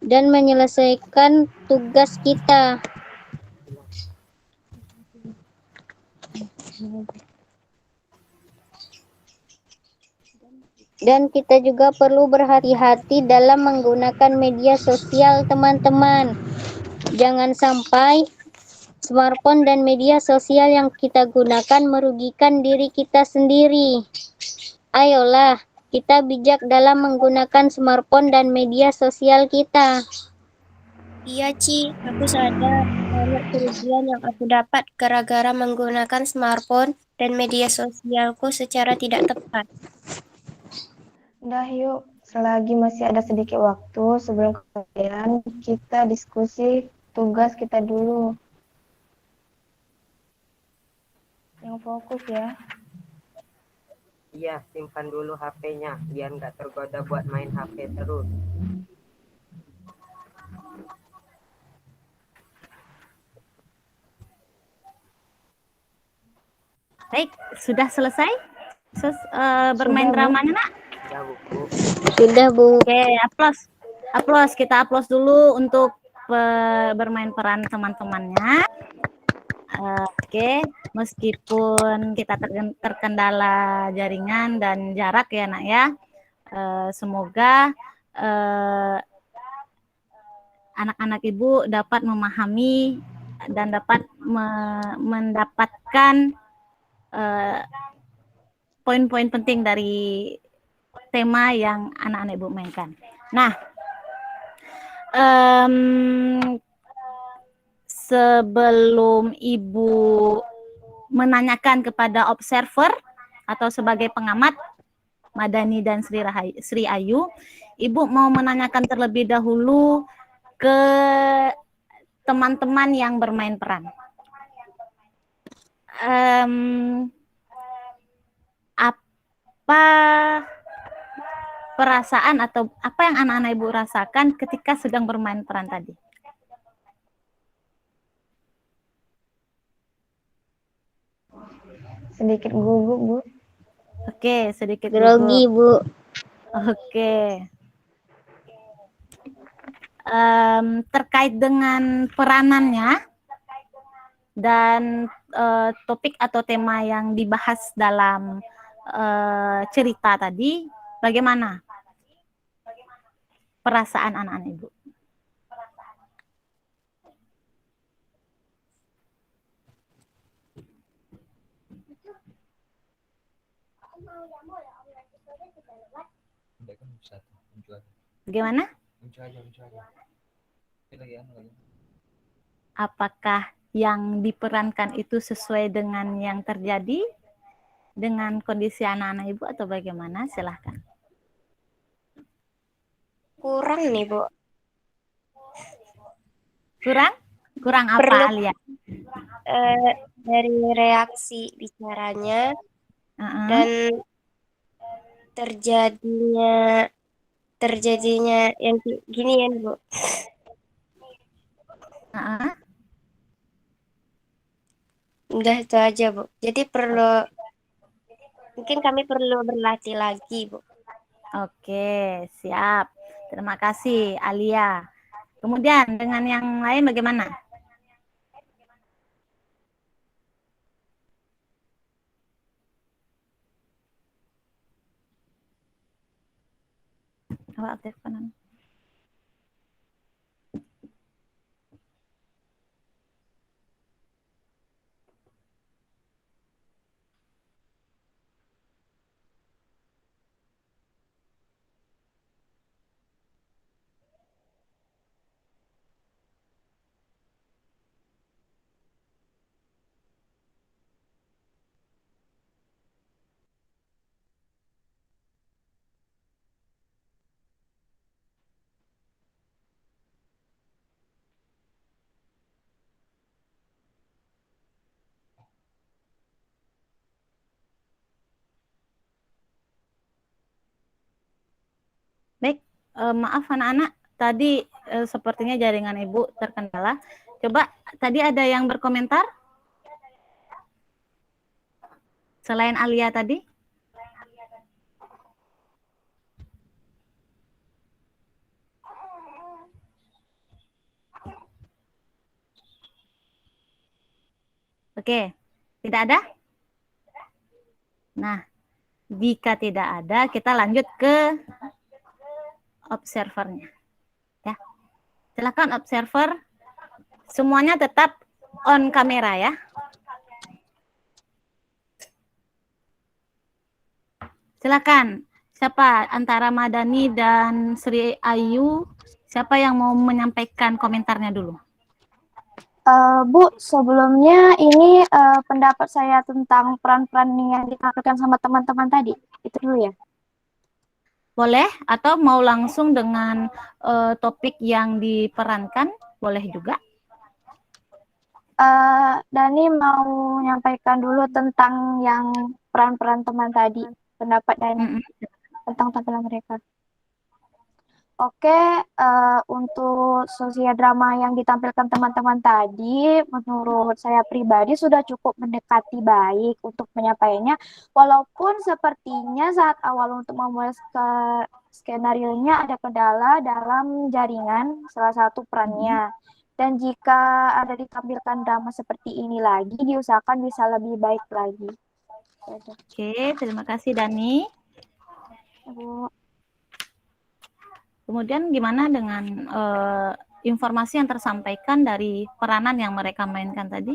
S3: Dan menyelesaikan tugas kita. Dan kita juga perlu berhati-hati dalam menggunakan media sosial, teman-teman. Jangan sampai smartphone dan media sosial yang kita gunakan merugikan diri kita sendiri. Ayolah, kita bijak dalam menggunakan smartphone dan media sosial kita.
S5: Iya, Ci, aku sadar banyak kerugian yang aku dapat gara-gara menggunakan smartphone dan media sosialku secara tidak tepat.
S2: Udah yuk, selagi masih ada sedikit waktu sebelum kalian, kita diskusi tugas kita dulu. Yang fokus ya.
S4: Iya, simpan dulu HP-nya, biar nggak tergoda buat main HP terus.
S1: Baik, sudah selesai bermain
S2: Sudah, Bu.
S1: dramanya, Nak?
S4: Ya, Bu.
S3: Sudah, Bu.
S1: Oke, aplaus. Kita aplaus dulu untuk bermain peran teman-temannya. Oke, meskipun kita terkendala jaringan dan jarak ya, Nak ya. Semoga anak-anak Ibu dapat memahami dan dapat mendapatkan poin-poin penting dari tema yang anak-anak Ibu mainkan. Nah, sebelum Ibu menanyakan kepada observer atau sebagai pengamat Madani dan Sri Ayu, Ibu mau menanyakan terlebih dahulu ke teman-teman yang bermain peran. Apa perasaan atau apa yang anak-anak Ibu rasakan ketika sedang bermain peran tadi?
S2: Sedikit gugup, Bu.
S1: Oke, sedikit
S3: Grogi,
S1: gugup.
S3: Bu.
S1: Oke. Terkait dengan peranannya dan topik atau tema yang dibahas dalam cerita tadi, bagaimana perasaan anak-anak Ibu? Bagaimana? Apakah yang diperankan itu sesuai dengan yang terjadi dengan kondisi anak-anak Ibu atau bagaimana? Silahkan.
S5: Kurang nih, Bu.
S1: Kurang? Kurang apa,
S5: Perlu
S1: Alia?
S5: dari reaksi bicaranya dan terjadinya yang gini ya, Bu. Udah itu aja, Bu. Jadi mungkin kami perlu berlatih lagi, Bu.
S1: Oke, siap. Terima kasih, Alia. Kemudian dengan yang lain bagaimana? Coba aktifkan. Baik, maaf anak-anak, tadi sepertinya jaringan Ibu terkendala. Coba, tadi ada yang berkomentar? Selain Alia tadi? Oke, tidak ada? Nah, jika tidak ada, kita lanjut ke observernya. Ya, silakan observer. Semuanya tetap on kamera ya. Silakan. Siapa antara Madani dan Sri Ayu? Siapa yang mau menyampaikan komentarnya dulu?
S2: Bu, sebelumnya ini pendapat saya tentang peran-peran yang ditampilkan sama teman-teman tadi. Itu dulu ya.
S1: Boleh, atau mau langsung dengan topik yang diperankan, boleh juga.
S2: Dani mau menyampaikan dulu tentang yang peran-peran teman tadi, pendapat Dani tentang tampilan mereka. Oke, untuk sosial drama yang ditampilkan teman-teman tadi, menurut saya pribadi sudah cukup mendekati baik untuk menyampaikannya. Walaupun sepertinya saat awal untuk memulai skenario-nya ada kendala dalam jaringan salah satu perannya. Dan jika ada ditampilkan drama seperti ini lagi, diusahakan bisa lebih baik lagi.
S1: Oke, terima kasih Dani.
S2: Bu.
S1: Kemudian gimana dengan informasi yang tersampaikan dari peranan yang mereka mainkan tadi?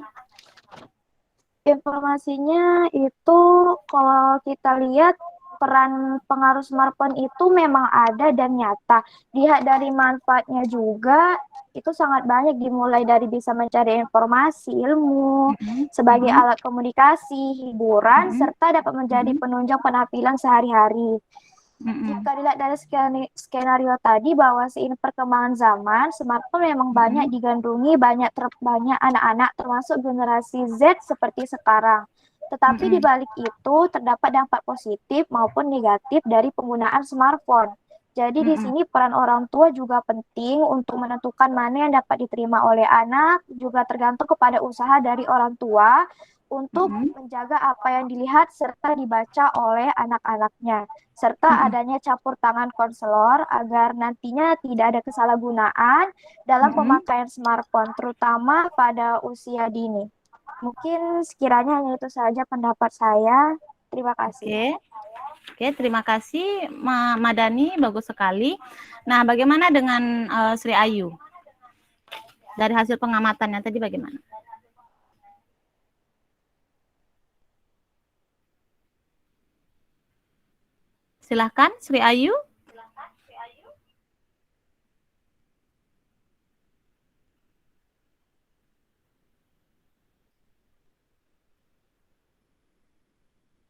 S2: Informasinya itu kalau kita lihat peran pengaruh smartphone itu memang ada dan nyata. Lihat dari manfaatnya juga itu sangat banyak, dimulai dari bisa mencari informasi, ilmu, sebagai alat komunikasi, hiburan, serta dapat menjadi penunjang penampilan sehari-hari. Jika dilihat dari skenario tadi bahwa seiring perkembangan zaman, smartphone memang banyak digandrungi banyak anak-anak termasuk generasi Z seperti sekarang. Tetapi di balik itu terdapat dampak positif maupun negatif dari penggunaan smartphone. Jadi di sini peran orang tua juga penting untuk menentukan mana yang dapat diterima oleh anak, juga tergantung kepada usaha dari orang tua untuk
S1: Mm-mm.
S2: menjaga apa yang dilihat serta dibaca oleh anak-anaknya, serta
S1: Mm-mm.
S2: adanya campur tangan konselor agar nantinya tidak ada kesalahgunaan dalam
S1: Mm-mm.
S2: pemakaian smartphone, terutama pada usia dini. Mungkin sekiranya hanya itu saja pendapat saya. Terima kasih.
S1: Oke. Oke, terima kasih Madani, bagus sekali. Nah, bagaimana dengan Sri Ayu? Dari hasil pengamatannya tadi bagaimana? Silahkan, Sri Ayu.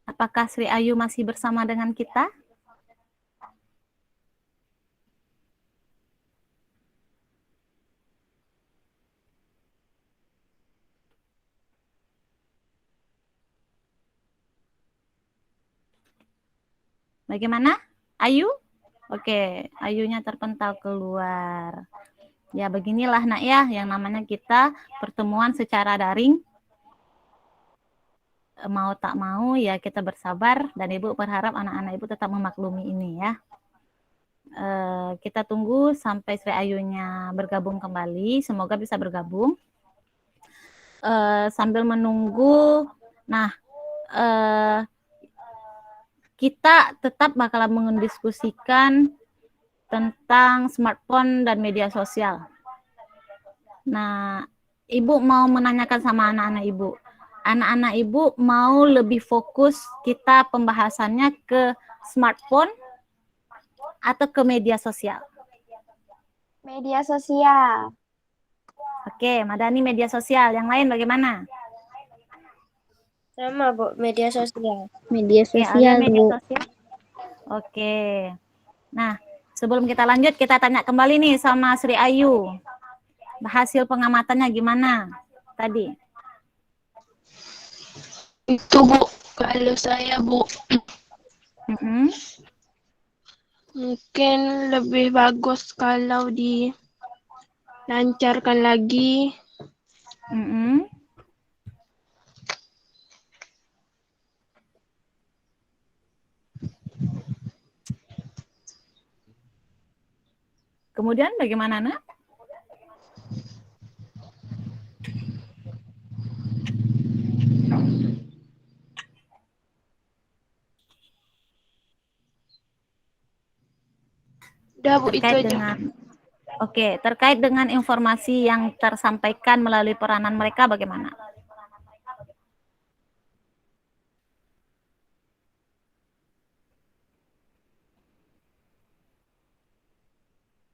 S1: Apakah Sri Ayu masih bersama dengan kita? Bagaimana? Ayu? Oke, Ayunya terpental keluar. Ya, beginilah nak ya, yang namanya kita pertemuan secara daring. Mau tak mau ya kita bersabar dan Ibu berharap anak-anak Ibu tetap memaklumi ini ya. Kita tunggu sampai Sri Ayunya bergabung kembali. Semoga bisa bergabung. Sambil menunggu, nah kita tetap bakalan mendiskusikan tentang smartphone dan media sosial. Nah, Ibu mau menanyakan sama anak-anak Ibu. Anak-anak Ibu mau lebih fokus kita pembahasannya ke smartphone atau ke media sosial?
S2: Media sosial.
S1: Oke, Madani media sosial. Yang lain bagaimana?
S5: Sama, Bu, media sosial.
S3: Media
S1: Oke, Alia
S3: sosial,
S1: media
S3: Bu.
S1: sosial. Oke. Nah, sebelum kita lanjut, kita tanya kembali nih sama Sri Ayu. Hasil pengamatannya gimana tadi?
S6: Itu Bu, kalau saya Bu,
S1: Mm-mm.
S6: mungkin lebih bagus kalau dilancarkan lagi.
S1: Mm-mm. Kemudian bagaimana, Nak?
S6: Udah Bu, itu
S1: Terkait
S6: aja.
S1: dengan terkait dengan informasi yang tersampaikan melalui peranan mereka bagaimana?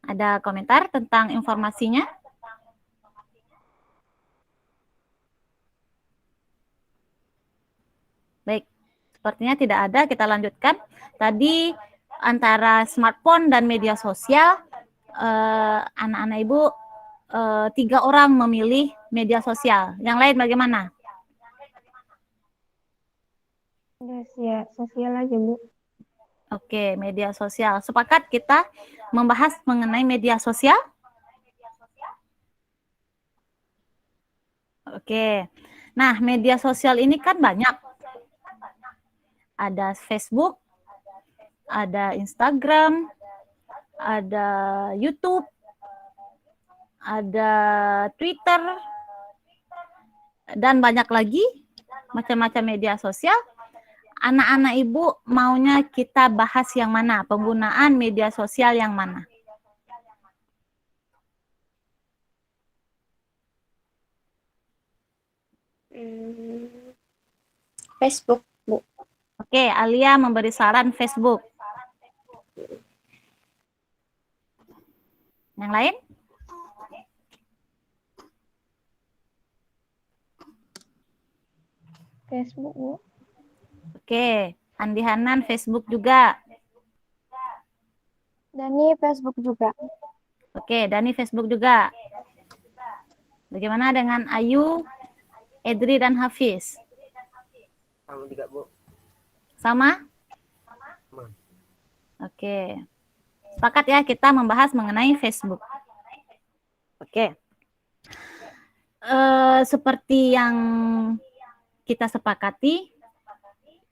S1: Ada komentar tentang informasinya? Baik, sepertinya tidak ada. Kita lanjutkan. Tadi antara smartphone dan media sosial, anak-anak Ibu 3 orang memilih media sosial. Yang lain bagaimana?
S2: Media sosial aja, Bu.
S1: Oke, media sosial. Sepakat kita membahas mengenai media sosial? Oke. Nah, media sosial ini kan banyak. Ada Facebook, ada Instagram, ada YouTube, ada Twitter, dan banyak lagi macam-macam media sosial. Anak-anak Ibu maunya kita bahas yang mana? Penggunaan media sosial yang mana?
S5: Facebook, Bu.
S1: Oke, Alia memberi saran Facebook. Yang lain?
S2: Facebook, Bu.
S1: Oke, Andi Hanan Facebook juga.
S2: Dani Facebook juga.
S1: Oke, Dani Facebook juga. Bagaimana dengan Ayu, Edri, dan Hafiz?
S4: Sama juga Bu.
S1: Sama?
S4: Sama.
S1: Oke. Sepakat ya kita membahas mengenai Facebook. Oke. Seperti yang kita sepakati,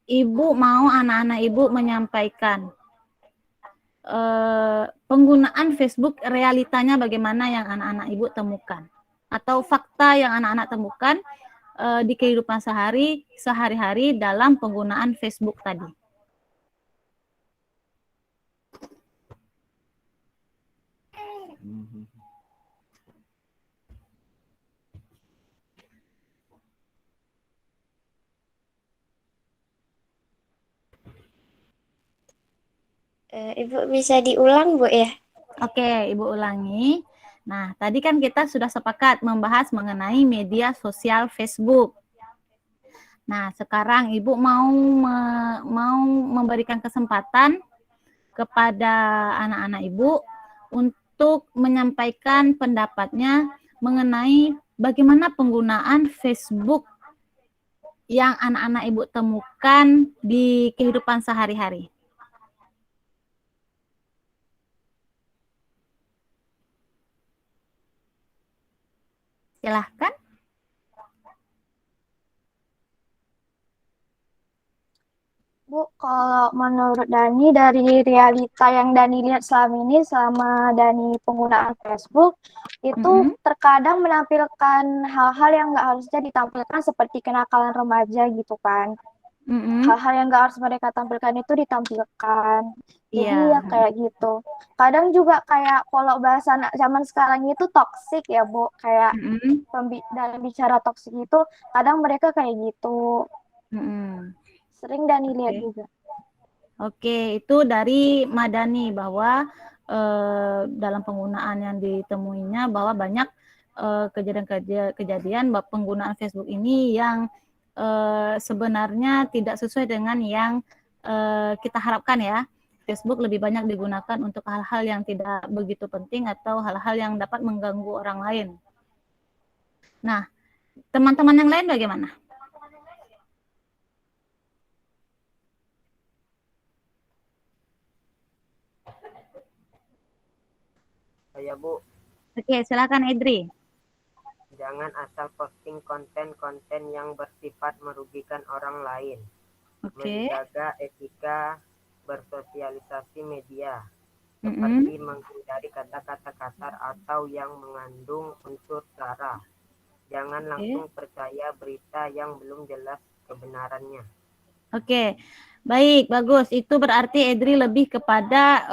S1: ibu mau anak-anak ibu menyampaikan penggunaan Facebook realitanya bagaimana yang anak-anak ibu temukan, atau fakta yang anak-anak temukan di kehidupan sehari-hari dalam penggunaan Facebook tadi.
S5: Ibu bisa diulang, Bu, ya?
S1: Oke, Ibu ulangi. Nah, tadi kan kita sudah sepakat membahas mengenai media sosial Facebook. Nah, sekarang Ibu mau memberikan kesempatan kepada anak-anak Ibu untuk menyampaikan pendapatnya mengenai bagaimana penggunaan Facebook yang anak-anak Ibu temukan di kehidupan sehari-hari. Silahkan.
S2: Bu, kalau menurut Dani dari realita yang Dani lihat selama ini, selama Dani penggunaan Facebook, itu terkadang menampilkan hal-hal yang nggak harusnya ditampilkan seperti kenakalan remaja gitu kan. Hal-hal yang nggak harus mereka tampilkan itu ditampilkan. Jadi ya kayak gitu. Kadang juga kayak kalau bahasa anak zaman sekarang itu toksik ya, Bu. Kayak dalam bicara toksik itu kadang mereka kayak gitu. Sering Dani lihat juga.
S1: Oke, itu dari Madani bahwa dalam penggunaan yang ditemuinya bahwa banyak kejadian penggunaan Facebook ini yang sebenarnya tidak sesuai dengan yang kita harapkan ya. Facebook lebih banyak digunakan untuk hal-hal yang tidak begitu penting atau hal-hal yang dapat mengganggu orang lain. Nah, teman-teman yang lain bagaimana?
S4: Ya, Bu.
S1: Oke, silakan Edri.
S4: Jangan asal posting konten-konten yang bersifat merugikan orang lain. Menjaga etika bersosialisasi media, seperti menghindari kata-kata kasar atau yang mengandung unsur sara. Jangan langsung percaya berita yang belum jelas kebenarannya.
S1: Oke, baik, bagus. Itu berarti Edri lebih kepada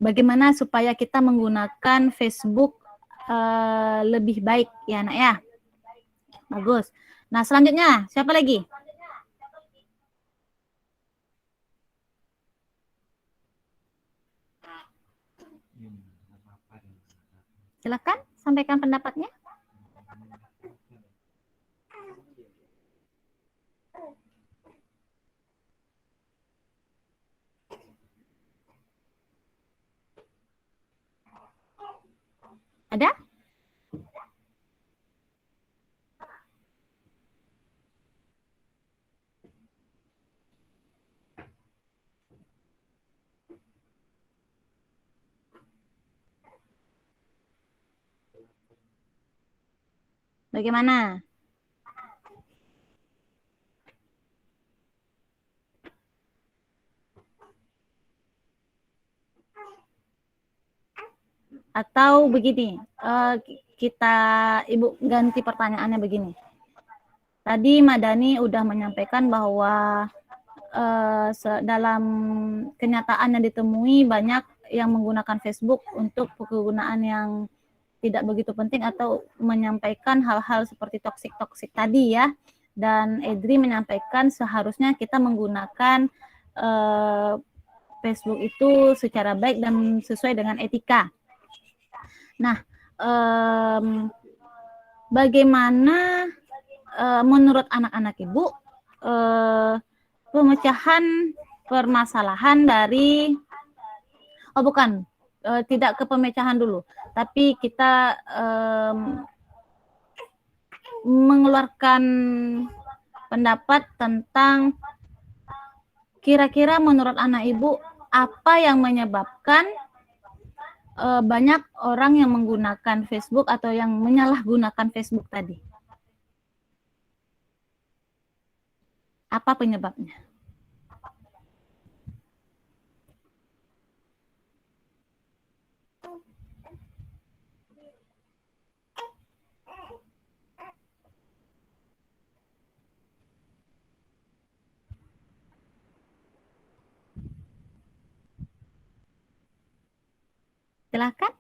S1: bagaimana supaya kita menggunakan Facebook lebih baik ya, Nak ya. Bagus. Nah, selanjutnya siapa lagi? Silakan sampaikan pendapatnya. Ada? Bagaimana? Atau begini, Ibu ganti pertanyaannya begini. Tadi Madani udah menyampaikan bahwa dalam kenyataan yang ditemui banyak yang menggunakan Facebook untuk penggunaan yang tidak begitu penting atau menyampaikan hal-hal seperti toksik-toksik tadi ya. Dan Edri menyampaikan seharusnya kita menggunakan Facebook itu secara baik dan sesuai dengan etika. Nah, bagaimana menurut anak-anak Ibu pemecahan permasalahan dari tidak ke pemecahan dulu, tapi kita mengeluarkan pendapat tentang kira-kira menurut anak Ibu apa yang menyebabkan banyak orang yang menggunakan Facebook atau yang menyalahgunakan Facebook tadi. Apa penyebabnya? Silakan.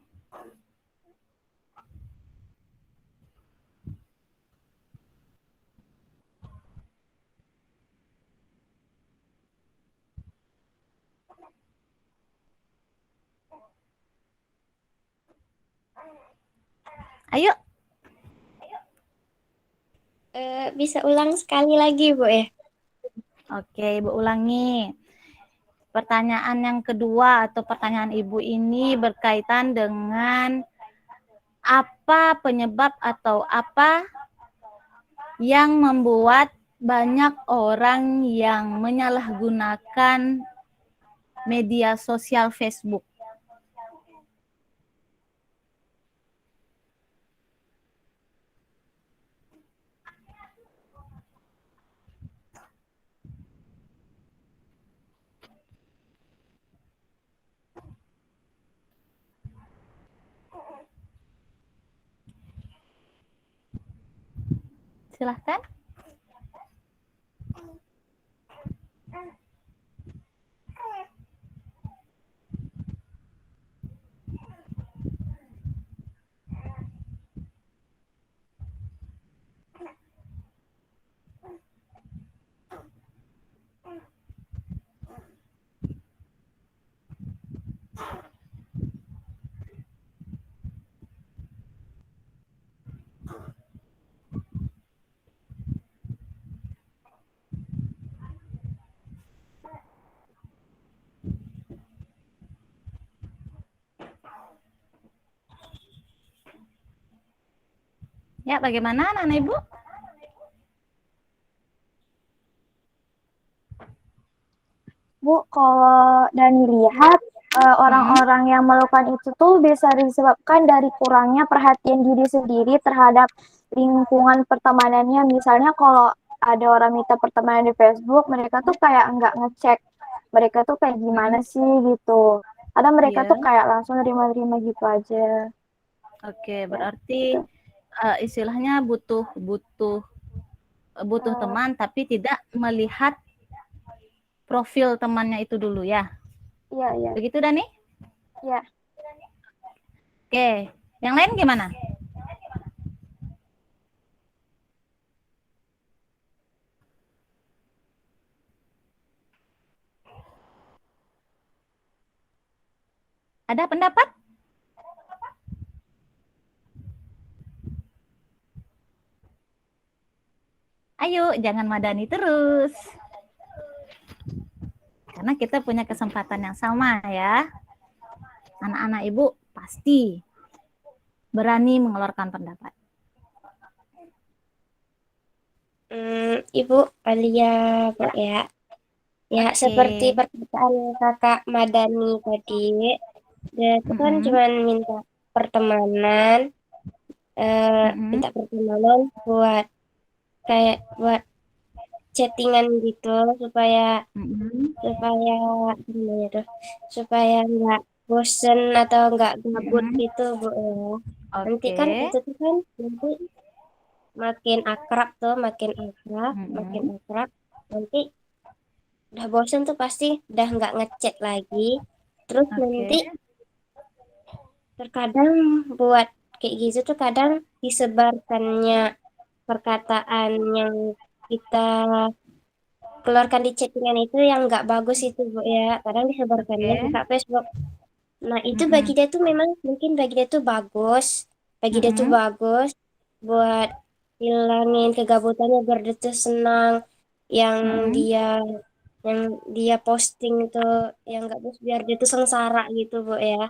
S1: Ayo.
S5: Bisa ulang sekali lagi, Bu ya?
S1: Oke, Ibu ulangi. Pertanyaan yang kedua atau pertanyaan Ibu ini berkaitan dengan apa penyebab atau apa yang membuat banyak orang yang menyalahgunakan media sosial Facebook. Silahkan. Ya, bagaimana anak-anak Ibu?
S2: Bu, kalau Dani lihat orang-orang yang melakukan itu tuh bisa disebabkan dari kurangnya perhatian diri sendiri terhadap lingkungan pertemanannya. Misalnya kalau ada orang minta pertemanan di Facebook, mereka tuh kayak nggak ngecek mereka tuh kayak gimana sih gitu. Ada mereka
S1: Iya.
S2: tuh kayak langsung nerima-nerima gitu aja.
S1: Oke, berarti istilahnya butuh teman tapi tidak melihat profil temannya itu dulu ya.
S2: Iya, iya.
S1: Begitu Dani?
S2: Iya.
S1: Oke, yang lain gimana? Ada pendapat? Ayo, jangan madani terus. Karena kita punya kesempatan yang sama ya. Anak-anak Ibu pasti berani mengeluarkan pendapat.
S5: Ibu Alia, Bu ya. Ya,
S1: Oke.
S5: seperti perkataan Kakak Madani tadi, dia itu kan cuma minta pertemanan, minta pertemanan buat kayak buat chattingan gitu supaya gimana tuh, supaya nggak bosen atau nggak gabut gitu, Bu ya. Nanti kan
S1: Oke.
S5: itu tuh kan nanti makin akrab, makin akrab. Nanti udah bosen tuh pasti udah nggak ngechat lagi. Terus nanti terkadang buat kayak gitu tuh kadang disebarkannya perkataan yang kita keluarkan di chattingan itu yang nggak bagus itu, Bu ya. Kadang disebarkannya ke Kak Facebook. Nah, itu bagi dia tuh memang mungkin bagi dia tuh bagus. Bagi dia tuh bagus buat hilangin kegabutannya biar dia tuh senang yang dia yang dia posting itu yang nggak bagus biar dia tuh sengsara gitu, Bu ya.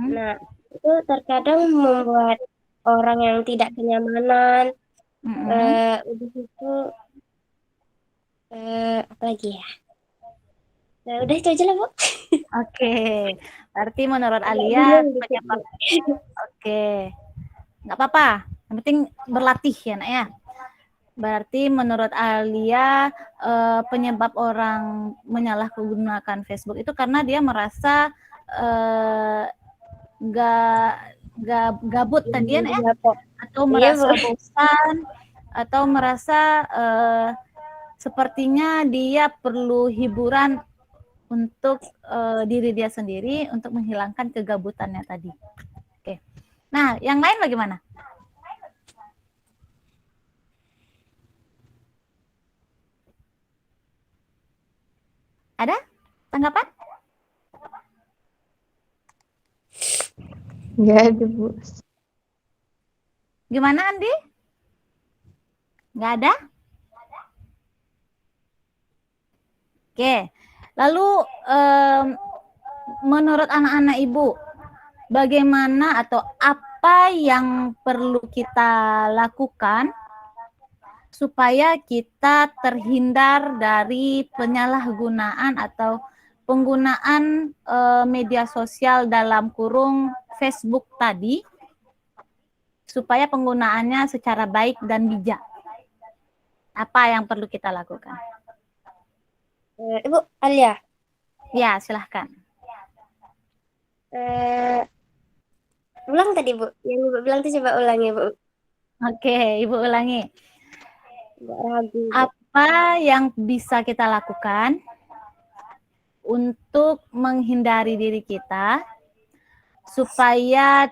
S5: Nah, itu terkadang membuat orang yang tidak kenyamanan. Udah itu apa lagi ya? Nah, udah itu aja lah, Bu.
S1: Oke. Berarti menurut
S5: Agak
S1: Alia
S5: bingung dikit,
S1: penyebab.
S5: Bu.
S1: Oke. Nggak apa-apa. Yang penting berlatih ya, Nak ya. Berarti menurut Alia penyebab orang menyalahgunakan Facebook itu karena dia merasa gabut tadian ya, atau
S5: Iya,
S1: merasa
S5: Bu.
S1: bosan, atau merasa sepertinya dia perlu hiburan untuk diri dia sendiri untuk menghilangkan kegabutannya tadi. Oke. Nah, yang lain bagaimana? Ada tanggapan?
S2: Nggak ada, Bu.
S1: Gimana, Andi? Nggak ada? Oke. Lalu menurut anak-anak Ibu, bagaimana atau apa yang perlu kita lakukan supaya kita terhindar dari penyalahgunaan atau penggunaan media sosial dalam kurung Facebook tadi, supaya penggunaannya secara baik dan bijak? Apa yang perlu kita lakukan?
S5: Ibu Alia,
S1: Ya, silahkan.
S5: ulang tadi Bu. Yang Ibu bilang itu coba ulangi Bu.
S1: Oke, Ibu ulangi.
S5: Nggak ragu Bu.
S1: Apa yang bisa kita lakukan untuk menghindari diri kita supaya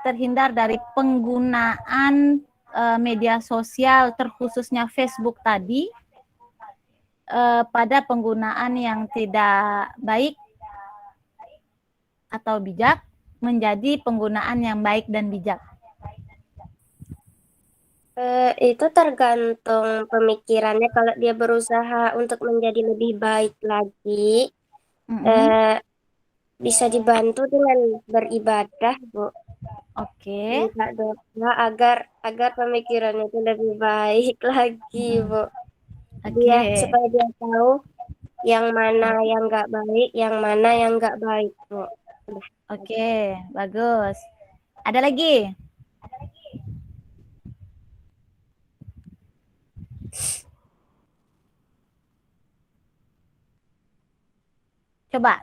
S1: terhindar dari penggunaan media sosial terkhususnya Facebook tadi pada penggunaan yang tidak baik atau bijak menjadi penggunaan yang baik dan bijak.
S5: Itu tergantung pemikirannya. Kalau dia berusaha untuk menjadi lebih baik lagi, bisa dibantu dengan beribadah, Bu.
S1: Oke.
S5: Minta doa agar pemikirannya itu lebih baik lagi, Bu. Dia
S1: Oke.
S5: supaya dia tahu yang mana yang nggak baik, yang mana yang nggak baik, Bu. Udah.
S1: Oke, bagus. Ada lagi? Coba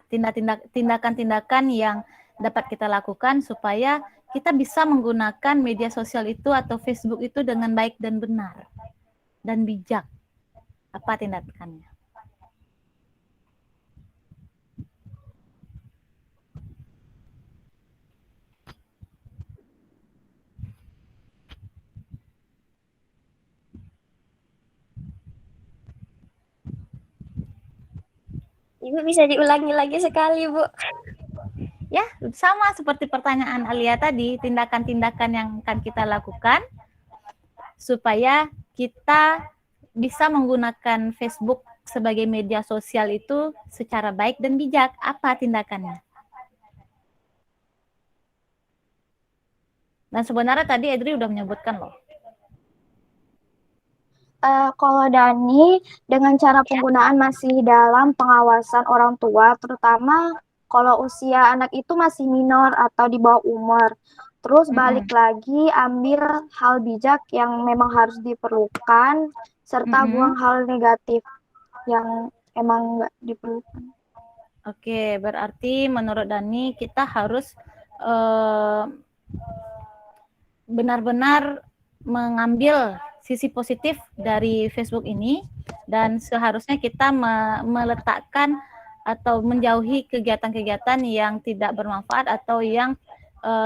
S1: tindakan-tindakan yang dapat kita lakukan supaya kita bisa menggunakan media sosial itu atau Facebook itu dengan baik dan benar dan bijak. Apa tindakannya?
S5: Ibu bisa diulangi lagi sekali, Bu.
S1: Ya, sama seperti pertanyaan Alia tadi, tindakan-tindakan yang akan kita lakukan supaya kita bisa menggunakan Facebook sebagai media sosial itu secara baik dan bijak. Apa tindakannya? Dan sebenarnya tadi Edri udah menyebutkan loh.
S2: Kalau Dani, dengan cara penggunaan masih dalam pengawasan orang tua, terutama kalau usia anak itu masih minor atau di bawah umur. Terus balik lagi ambil hal bijak yang memang harus diperlukan, serta buang hal negatif yang emang nggak diperlukan.
S1: Oke, berarti menurut Dani kita harus benar-benar mengambil sisi positif dari Facebook ini dan seharusnya kita meletakkan atau menjauhi kegiatan-kegiatan yang tidak bermanfaat atau yang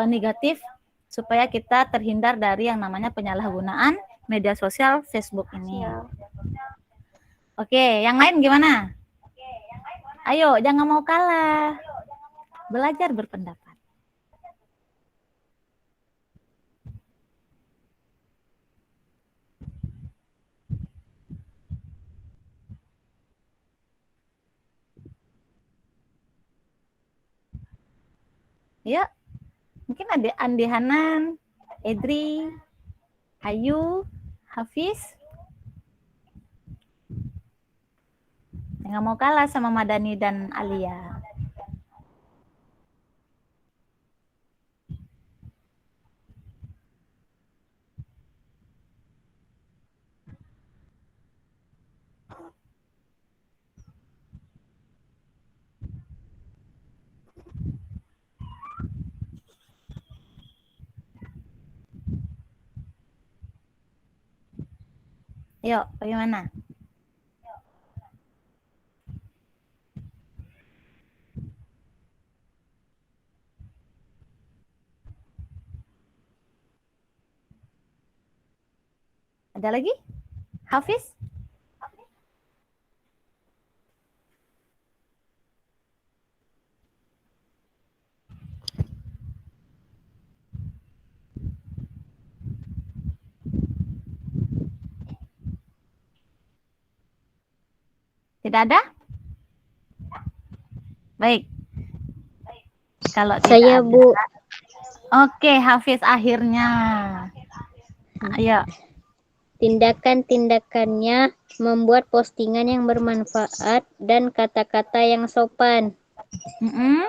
S1: negatif supaya kita terhindar dari yang namanya penyalahgunaan media sosial Facebook ini. Oke, yang lain gimana? Ayo, jangan mau kalah. Belajar berpendapat. Ya, mungkin ada Andi Hanan, Edri, Ayu, Hafiz. Nggak mau kalah sama Madani dan Alia. Yuk, bagaimana? Ada lagi? Hafiz? Tidak ada? Baik. Kalau tidak
S3: Saya,
S1: ada.
S3: Bu.
S1: Oke, Hafiz akhirnya. Ayo.
S3: Tindakan-tindakannya membuat postingan yang bermanfaat dan kata-kata yang sopan.
S1: Mm-mm.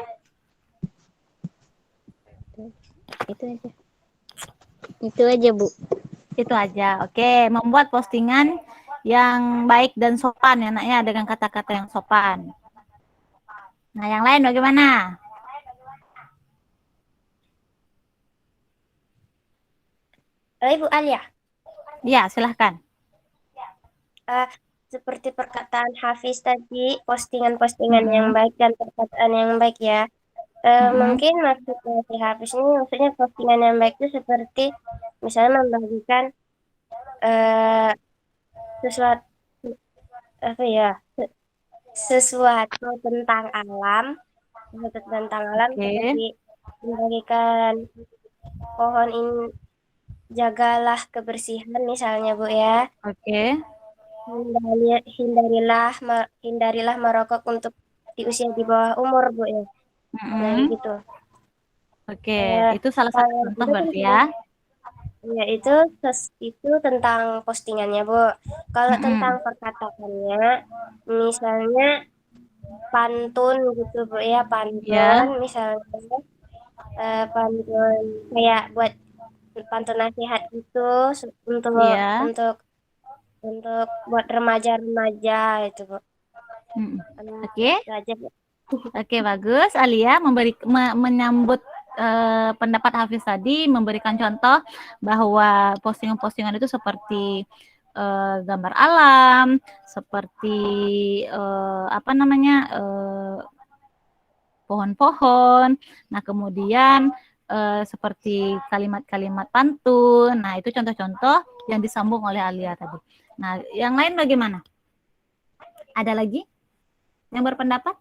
S3: Itu aja. Itu aja, Bu.
S1: Itu aja. Oke, membuat postingan yang baik dan sopan ya, Nak, ya, dengan kata-kata yang sopan. Nah, yang lain bagaimana?
S5: Ibu Alia,
S1: Ya, silahkan.
S5: seperti perkataan Hafiz tadi, postingan-postingan yang
S1: Mm-mm.
S5: baik dan perkataan yang baik ya.
S1: Mm-mm.
S5: Mungkin maksudnya si Hafiz ini maksudnya postingan yang baik itu seperti misalnya membagikan eh, sesuatu apa ya sesuatu tentang alam,
S1: Oke.
S5: seperti membagikan pohon ini jagalah kebersihan misalnya Bu ya.
S1: Oke.
S5: Hindarilah merokok untuk di usia di bawah umur Bu ya. Nah
S1: Mm-mm.
S5: gitu.
S1: Oke,
S5: Eh,
S1: itu salah satu
S5: kalau
S1: contoh
S5: itu kan
S1: berarti ya.
S5: ya itu tentang postingannya Bu. Kalau tentang
S1: Mm-mm.
S5: perkataannya, misalnya pantun gitu Bu ya, pantun
S1: Ya,
S5: misalnya pantun kayak buat pantun nasihat gitu untuk
S1: iya.
S5: untuk untuk buat remaja-remaja itu Bu.
S1: Mm-mm. Oke.
S5: Itu aja Bu.
S1: Oke, bagus. Alia menyambut pendapat Hafiz tadi, memberikan contoh bahwa postingan-postingan itu seperti gambar alam, seperti apa namanya pohon-pohon. Nah, kemudian seperti kalimat-kalimat pantun. Nah, itu contoh-contoh yang disambung oleh Alia tadi. Nah, yang lain bagaimana? Ada lagi yang berpendapat?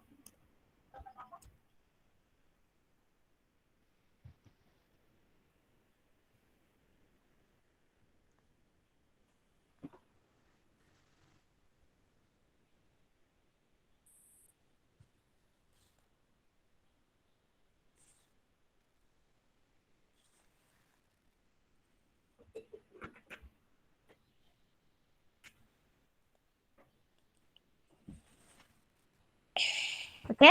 S1: Oke.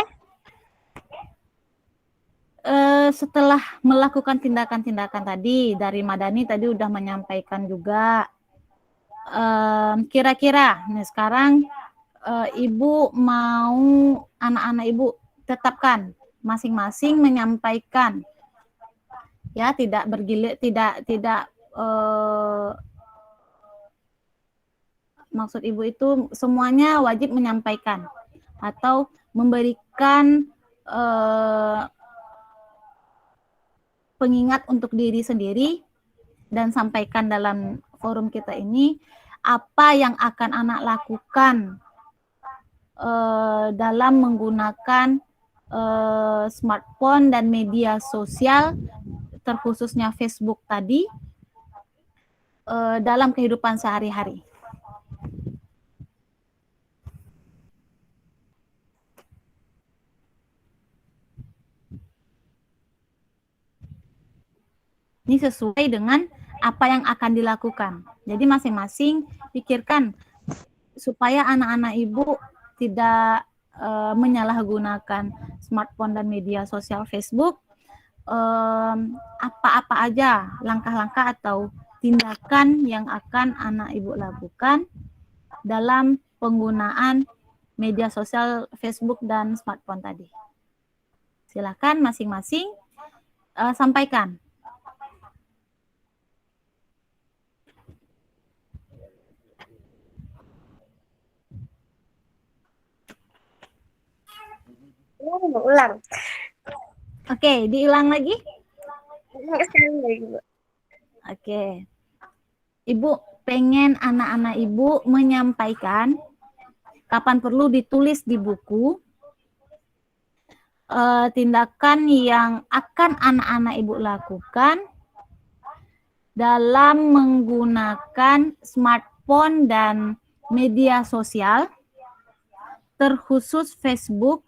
S1: Setelah melakukan tindakan-tindakan tadi dari Madani tadi udah menyampaikan juga kira-kira nih sekarang ibu mau anak-anak ibu tetapkan masing-masing menyampaikan ya tidak bergilir tidak maksud ibu itu semuanya wajib menyampaikan atau memberikan pengingat untuk diri sendiri dan sampaikan dalam forum kita ini apa yang akan anak lakukan dalam menggunakan smartphone dan media sosial terkhususnya Facebook tadi dalam kehidupan sehari-hari. Ini sesuai dengan apa yang akan dilakukan. Jadi masing-masing pikirkan supaya anak-anak ibu tidak menyalahgunakan smartphone dan media sosial Facebook. Apa-apa aja langkah-langkah atau tindakan yang akan anak ibu lakukan dalam penggunaan media sosial Facebook dan smartphone tadi. Silakan masing-masing sampaikan.
S5: mau ulang.
S1: Oke, diulang lagi.
S5: Sekali lagi, Bu.
S1: Oke. Ibu pengen anak-anak ibu menyampaikan kapan perlu ditulis di buku tindakan yang akan anak-anak ibu lakukan dalam menggunakan smartphone dan media sosial, terkhusus Facebook,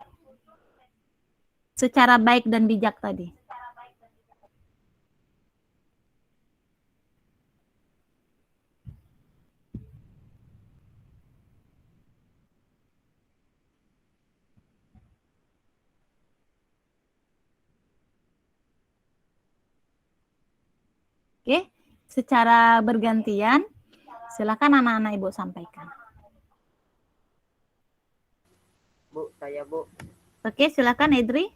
S1: secara baik dan bijak tadi. Oke, secara bergantian, silakan anak-anak ibu sampaikan.
S4: Bu, saya Bu.
S1: Oke, silakan Edri.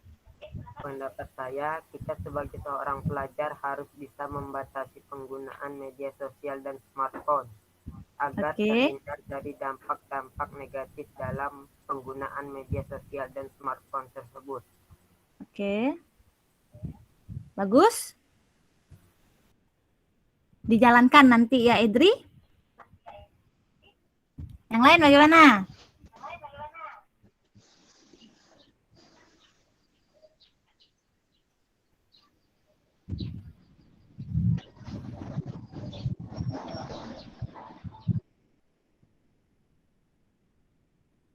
S4: Pendapat saya, kita sebagai seorang pelajar harus bisa membatasi penggunaan media sosial dan smartphone agar
S1: Oke.
S4: terhindar dari dampak-dampak negatif dalam penggunaan media sosial dan smartphone tersebut.
S1: Oke. Bagus. Dijalankan nanti ya, Edri. Yang lain bagaimana?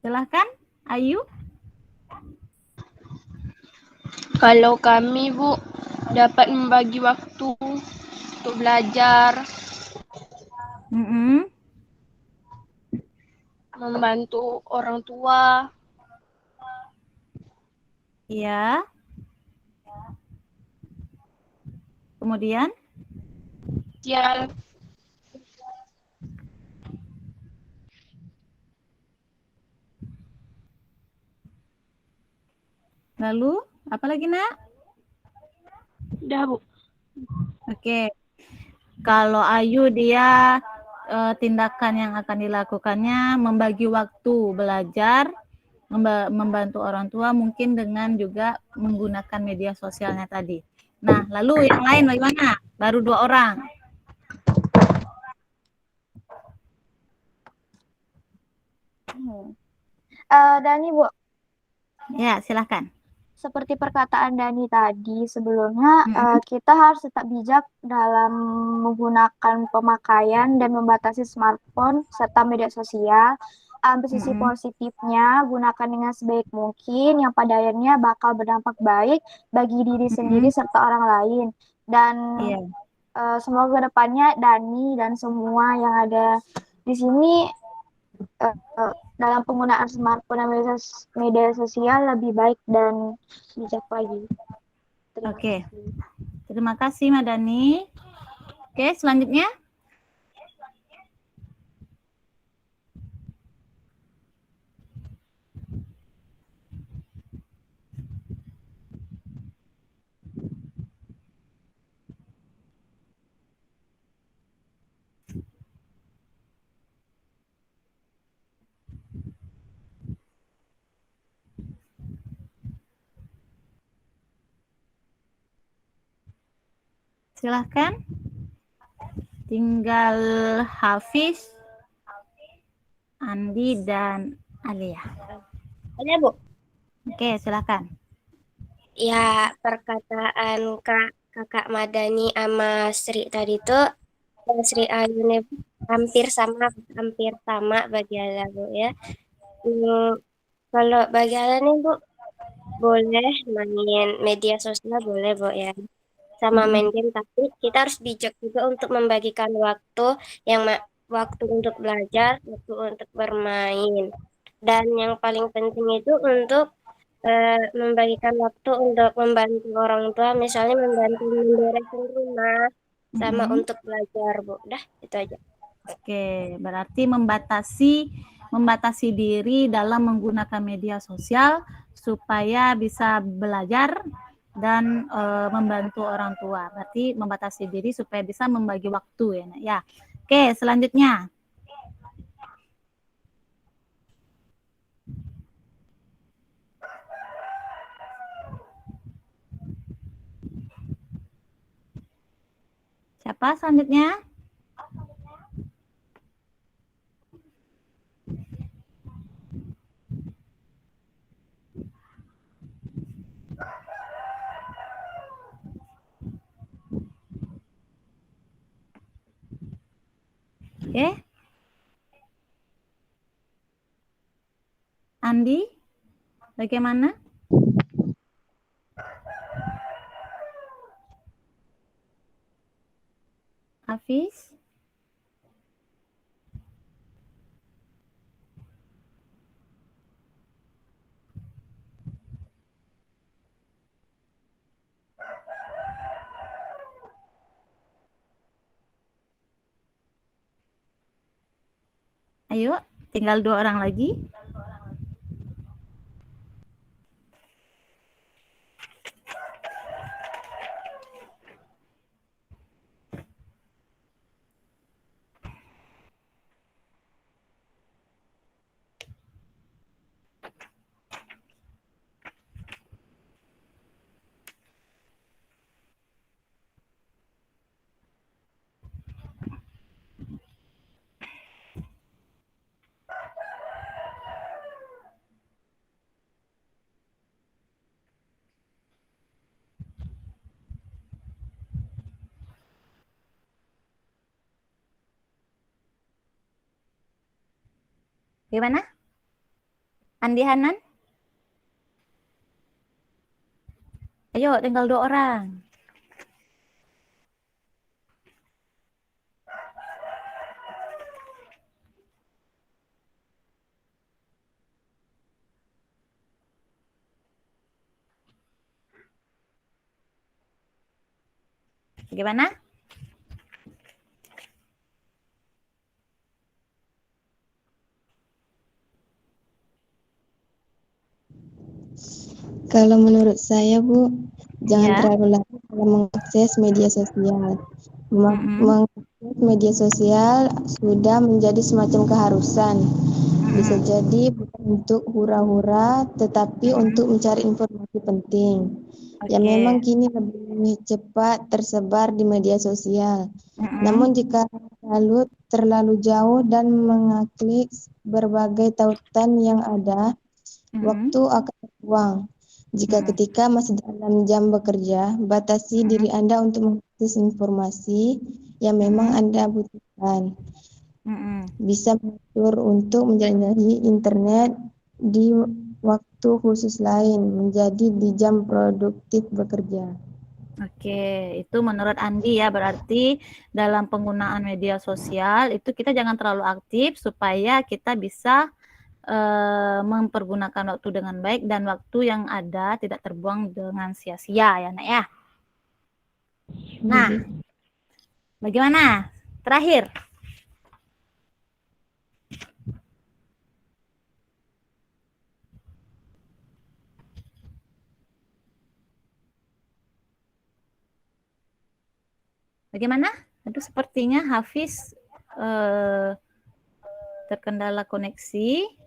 S1: Silahkan, Ayu.
S6: Kalau kami, Bu, dapat membagi waktu untuk belajar, membantu orang tua,
S1: Iya. Kemudian?
S6: sosial,
S1: Lalu, apa lagi, Nak?
S6: udah, Bu.
S1: Oke. Kalau Ayu dia tindakan yang akan dilakukannya membagi waktu belajar, membantu orang tua mungkin dengan juga menggunakan media sosialnya tadi. Nah, lalu yang lain bagaimana? Baru 2 orang.
S2: Dani, Bu,
S1: Ya, silahkan.
S2: seperti perkataan Dani tadi sebelumnya, kita harus tetap bijak dalam menggunakan pemakaian dan membatasi smartphone serta media sosial. Sisi positifnya, gunakan dengan sebaik mungkin, yang pada akhirnya bakal berdampak baik bagi diri sendiri serta orang lain. Dan
S1: Iya.
S2: semoga depannya Dani dan semua yang ada di sini dalam penggunaan smartphone dan media sosial lebih baik dan bijak lagi.
S1: Oke. Terima kasih, Madani. Oke, selanjutnya. Silahkan. Tinggal Hafiz, Andi, dan Alia.
S5: Ada, Bu?
S1: Oke, silahkan.
S5: Ya, perkataan kakak Madani sama Sri tadi tuh, Sri Ayu nih hampir sama bagi Ala, Bu, ya. Kalau bagi Ala nih, Bu, boleh main media sosial, boleh, Bu, ya. Sama main game, tapi kita harus bijak juga untuk membagikan waktu waktu untuk belajar, waktu untuk bermain. Dan yang paling penting itu untuk membagikan waktu untuk membantu orang tua, misalnya membantu membereskan rumah, sama untuk belajar, Bu. Dah, itu aja.
S1: Oke, berarti membatasi diri dalam menggunakan media sosial supaya bisa belajar dan membantu orang tua. Berarti membatasi diri supaya bisa membagi waktu ya, Nak. Ya. Oke, selanjutnya. Apa selanjutnya? Oke. Andi, bagaimana? Hafiz? Ayo, tinggal 2 orang lagi. Gimana? Andi Hanan? Ayo, tinggal 2 orang. Gimana?
S7: Kalau menurut saya, Bu, jangan
S1: Ya.
S7: terlalu lama dalam mengakses media sosial.
S1: Mm-mm.
S7: Mengakses media sosial sudah menjadi semacam keharusan. Bisa
S1: Mm-mm.
S7: jadi bukan untuk hura-hura, tetapi
S1: Mm-mm.
S7: untuk mencari informasi penting. Ya
S1: Oke.
S7: memang kini lebih cepat tersebar di media sosial.
S1: Mm-mm.
S7: Namun jika terlalu jauh dan mengaklik berbagai tautan yang ada,
S1: Mm-mm.
S7: waktu akan terbuang. Jika
S1: Mm-mm.
S7: ketika masih dalam jam bekerja, batasi diri Anda untuk mengakses informasi yang memang
S1: Mm-mm.
S7: Anda butuhkan.
S1: Mm-mm.
S7: Bisa mengatur untuk menjelajahi internet di waktu khusus lain, menjadi di jam produktif bekerja.
S1: Oke, itu menurut Andi ya, berarti dalam penggunaan media sosial itu kita jangan terlalu aktif supaya kita bisa mempergunakan waktu dengan baik dan waktu yang ada tidak terbuang dengan sia-sia ya, Nak ya. Nah, bagaimana? Terakhir. Bagaimana? Aduh, sepertinya Hafiz terkendala koneksi.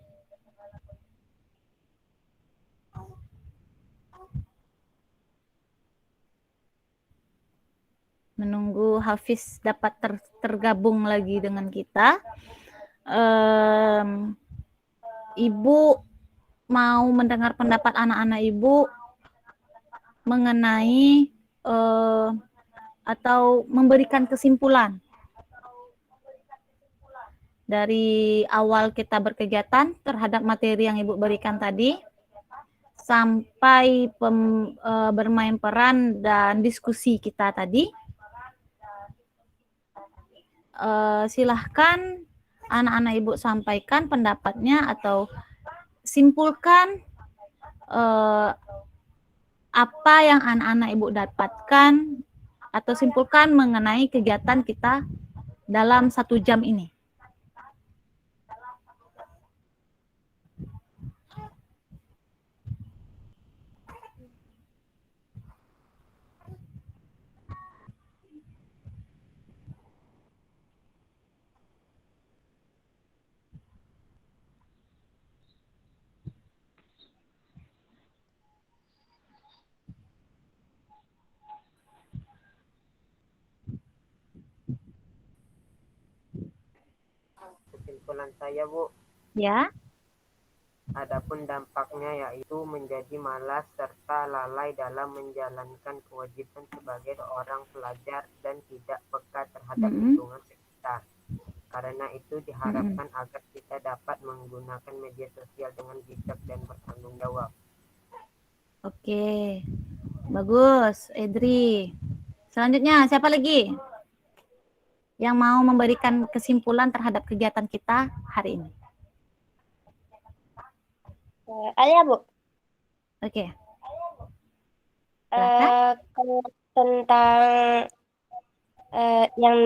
S1: Menunggu Hafiz dapat tergabung lagi dengan kita. Ibu mau mendengar pendapat anak-anak Ibu mengenai atau memberikan kesimpulan dari awal kita berkegiatan terhadap materi yang Ibu berikan tadi sampai bermain peran dan diskusi kita tadi. Silahkan anak-anak Ibu sampaikan pendapatnya atau simpulkan apa yang anak-anak Ibu dapatkan atau simpulkan mengenai kegiatan kita dalam 1 jam ini.
S4: kesimpulan saya, Bu.
S1: Ya.
S4: Adapun dampaknya yaitu menjadi malas serta lalai dalam menjalankan kewajiban sebagai seorang pelajar dan tidak peka terhadap lingkungan sekitar. Karena itu diharapkan agar kita dapat menggunakan media sosial dengan bijak dan bertanggung jawab.
S1: Oke, bagus, Edri. Selanjutnya, siapa lagi yang mau memberikan kesimpulan terhadap kegiatan kita hari ini?
S5: Alia, Bu.
S1: Oke. Silakan.
S5: Kalau tentang yang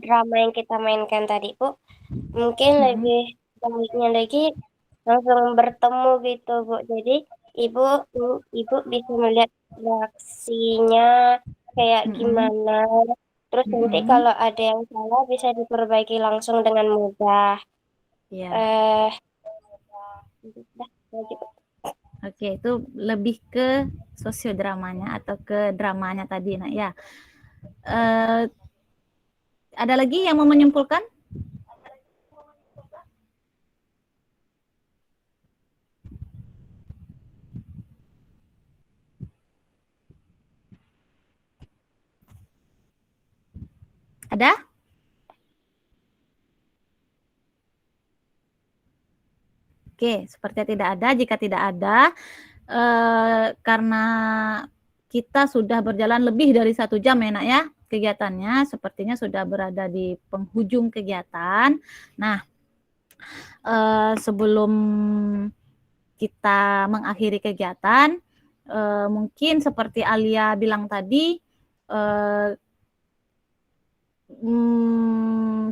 S5: drama yang kita mainkan tadi, Bu, mungkin lebih baiknya lagi langsung bertemu gitu, Bu. Jadi ibu bisa melihat reaksinya kayak gimana. Terus nanti kalau ada yang salah bisa diperbaiki langsung dengan mudah.
S1: Ya.
S5: Udah, gitu.
S1: Oke, itu lebih ke sosiodramanya atau ke dramanya tadi, nak ya. Ada lagi yang mau menyimpulkan? Ada? Oke, sepertinya tidak ada. Jika tidak ada, karena kita sudah berjalan lebih dari 1 jam ya, nak ya, kegiatannya sepertinya sudah berada di penghujung kegiatan. Nah, sebelum kita mengakhiri kegiatan, mungkin seperti Alia bilang tadi,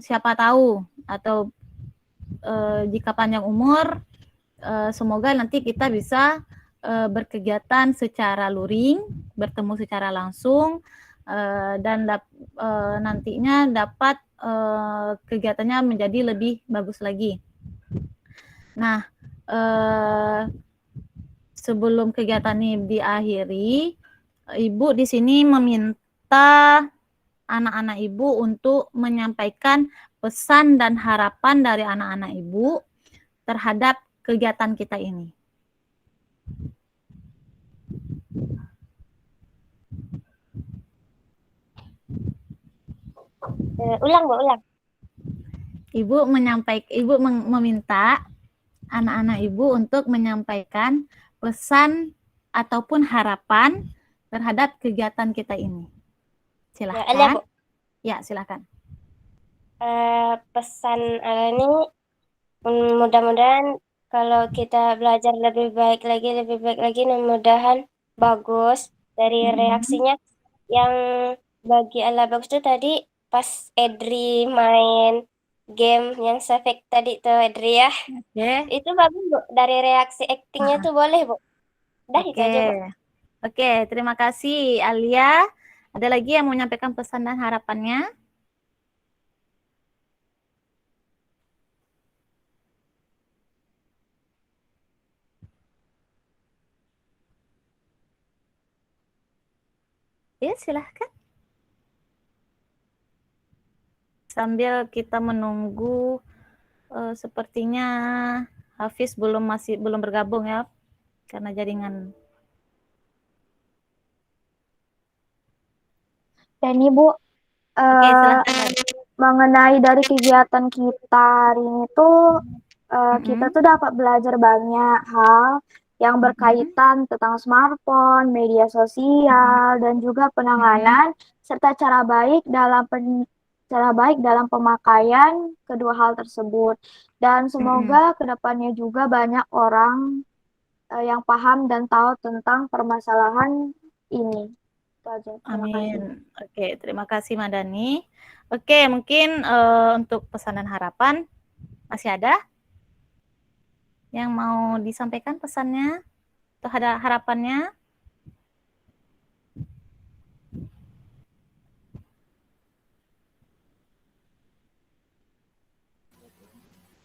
S1: siapa tahu atau jika panjang umur, semoga nanti kita bisa berkegiatan secara luring, bertemu secara langsung, dan nantinya dapat kegiatannya menjadi lebih bagus lagi. Nah, sebelum kegiatan ini diakhiri, Ibu di sini meminta anak-anak Ibu untuk menyampaikan pesan dan harapan dari anak-anak Ibu terhadap kegiatan kita ini.
S5: Ulang, Bu, ulang.
S1: Ibu meminta anak-anak Ibu untuk menyampaikan pesan ataupun harapan terhadap kegiatan kita ini. Silakan.
S5: Alia, Bu.
S1: Ya, silakan.
S5: Pesan ini mudah-mudahan kalau kita belajar lebih baik lagi, mudah-mudahan bagus. Dari reaksinya yang bagi Ala bagus itu tadi pas Edri main game yang Sefek tadi tuh, Edri ya.
S1: Oke.
S5: Itu bagus, Bu. Dari reaksi aktingnya tuh boleh, Bu. Udah itu aja, Bu.
S1: Oke, terima kasih Alia. Ada lagi yang mau menyampaikan pesan dan harapannya? Ya, silahkan. Sambil kita menunggu, sepertinya Hafiz belum bergabung ya, karena jaringan.
S2: Dan Ibu,
S1: Oke, silahkan.
S2: mengenai dari kegiatan kita hari ini tuh, kita tuh dapat belajar banyak hal yang berkaitan tentang smartphone, media sosial, dan juga penanganan serta cara baik dalam pemakaian kedua hal tersebut. Dan semoga kedepannya juga banyak orang yang paham dan tahu tentang permasalahan ini. Itu aja. Terima kasih.
S1: Amin. Oke, terima kasih Madani. Oke, mungkin untuk pesan dan harapan masih ada yang mau disampaikan pesannya atau ada harapannya?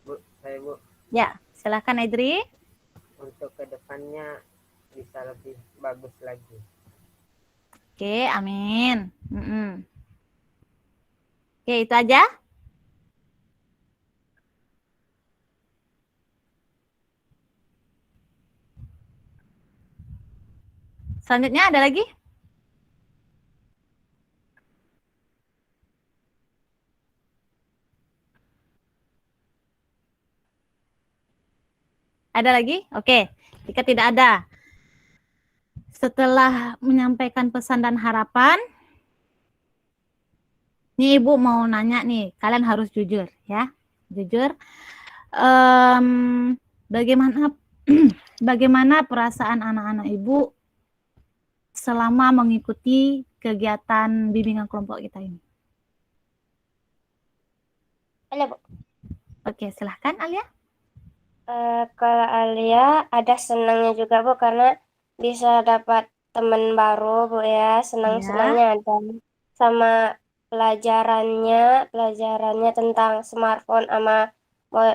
S4: Bu, saya Bu,
S1: Ya, silakan Edri.
S4: untuk kedepannya bisa lebih bagus lagi.
S1: Oke, amin. Oke, itu aja. Selanjutnya ada lagi? Ada lagi? Oke, jika tidak ada, setelah menyampaikan pesan dan harapan, nih Ibu mau nanya nih, kalian harus jujur ya, jujur. Bagaimana bagaimana perasaan anak-anak Ibu selama mengikuti kegiatan bimbingan kelompok kita ini?
S5: Alia, Bu.
S1: Oke, silahkan Alia.
S5: Kalau Alia ada senangnya juga, Bu, karena bisa dapat teman baru, Bu, ya. Senang-senangnya ada. Sama pelajarannya tentang smartphone sama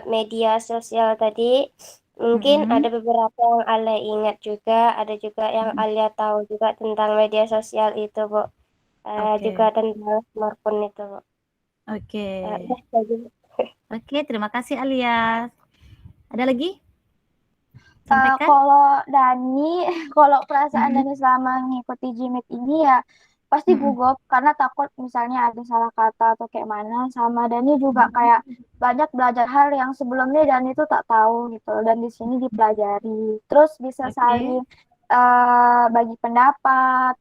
S5: media sosial tadi. Mungkin ada beberapa yang Alia ingat juga, ada juga yang Alia tahu juga tentang media sosial itu, Bu. Juga tentang smartphone itu, Bu.
S1: Oke.
S5: Udah, saja.
S1: Oke, terima kasih Alia. Ada lagi? Sampaikan.
S2: Kalau Dani, kalau perasaan Dani selama mengikuti GMAT ini ya pasti gugup karena takut misalnya ada salah kata atau kayak mana. Sama Dani juga kayak banyak belajar hal yang sebelumnya Dani itu tak tahu gitu, dan di sini dipelajari. Terus bisa saling bagi pendapat.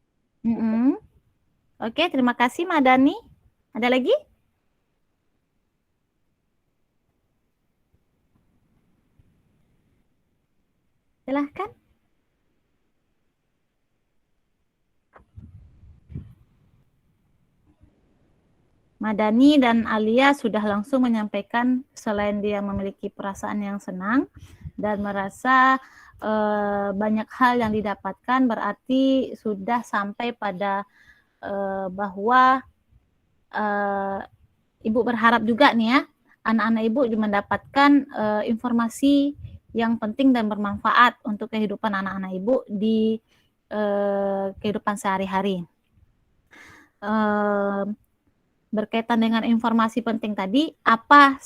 S1: Oke, terima kasih Madani. Ada lagi? Silahkan. Madani dan Alia sudah langsung menyampaikan selain dia memiliki perasaan yang senang dan merasa banyak hal yang didapatkan, berarti sudah sampai pada bahwa Ibu berharap juga nih ya, anak-anak Ibu mendapatkan informasi yang penting dan bermanfaat untuk kehidupan anak-anak Ibu di kehidupan sehari-hari. Berkaitan dengan informasi penting tadi, apa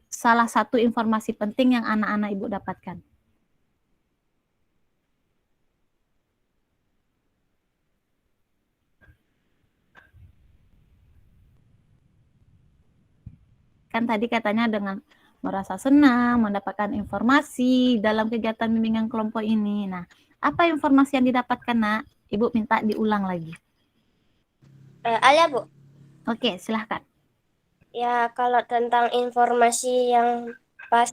S1: salah satu informasi penting yang anak-anak Ibu dapatkan? Kan tadi katanya dengan merasa senang, mendapatkan informasi dalam kegiatan bimbingan kelompok ini. Nah, apa informasi yang didapatkan, Nak? Ibu minta diulang lagi.
S5: Alia, Bu.
S1: Oke, silahkan.
S5: Ya, kalau tentang informasi yang pas,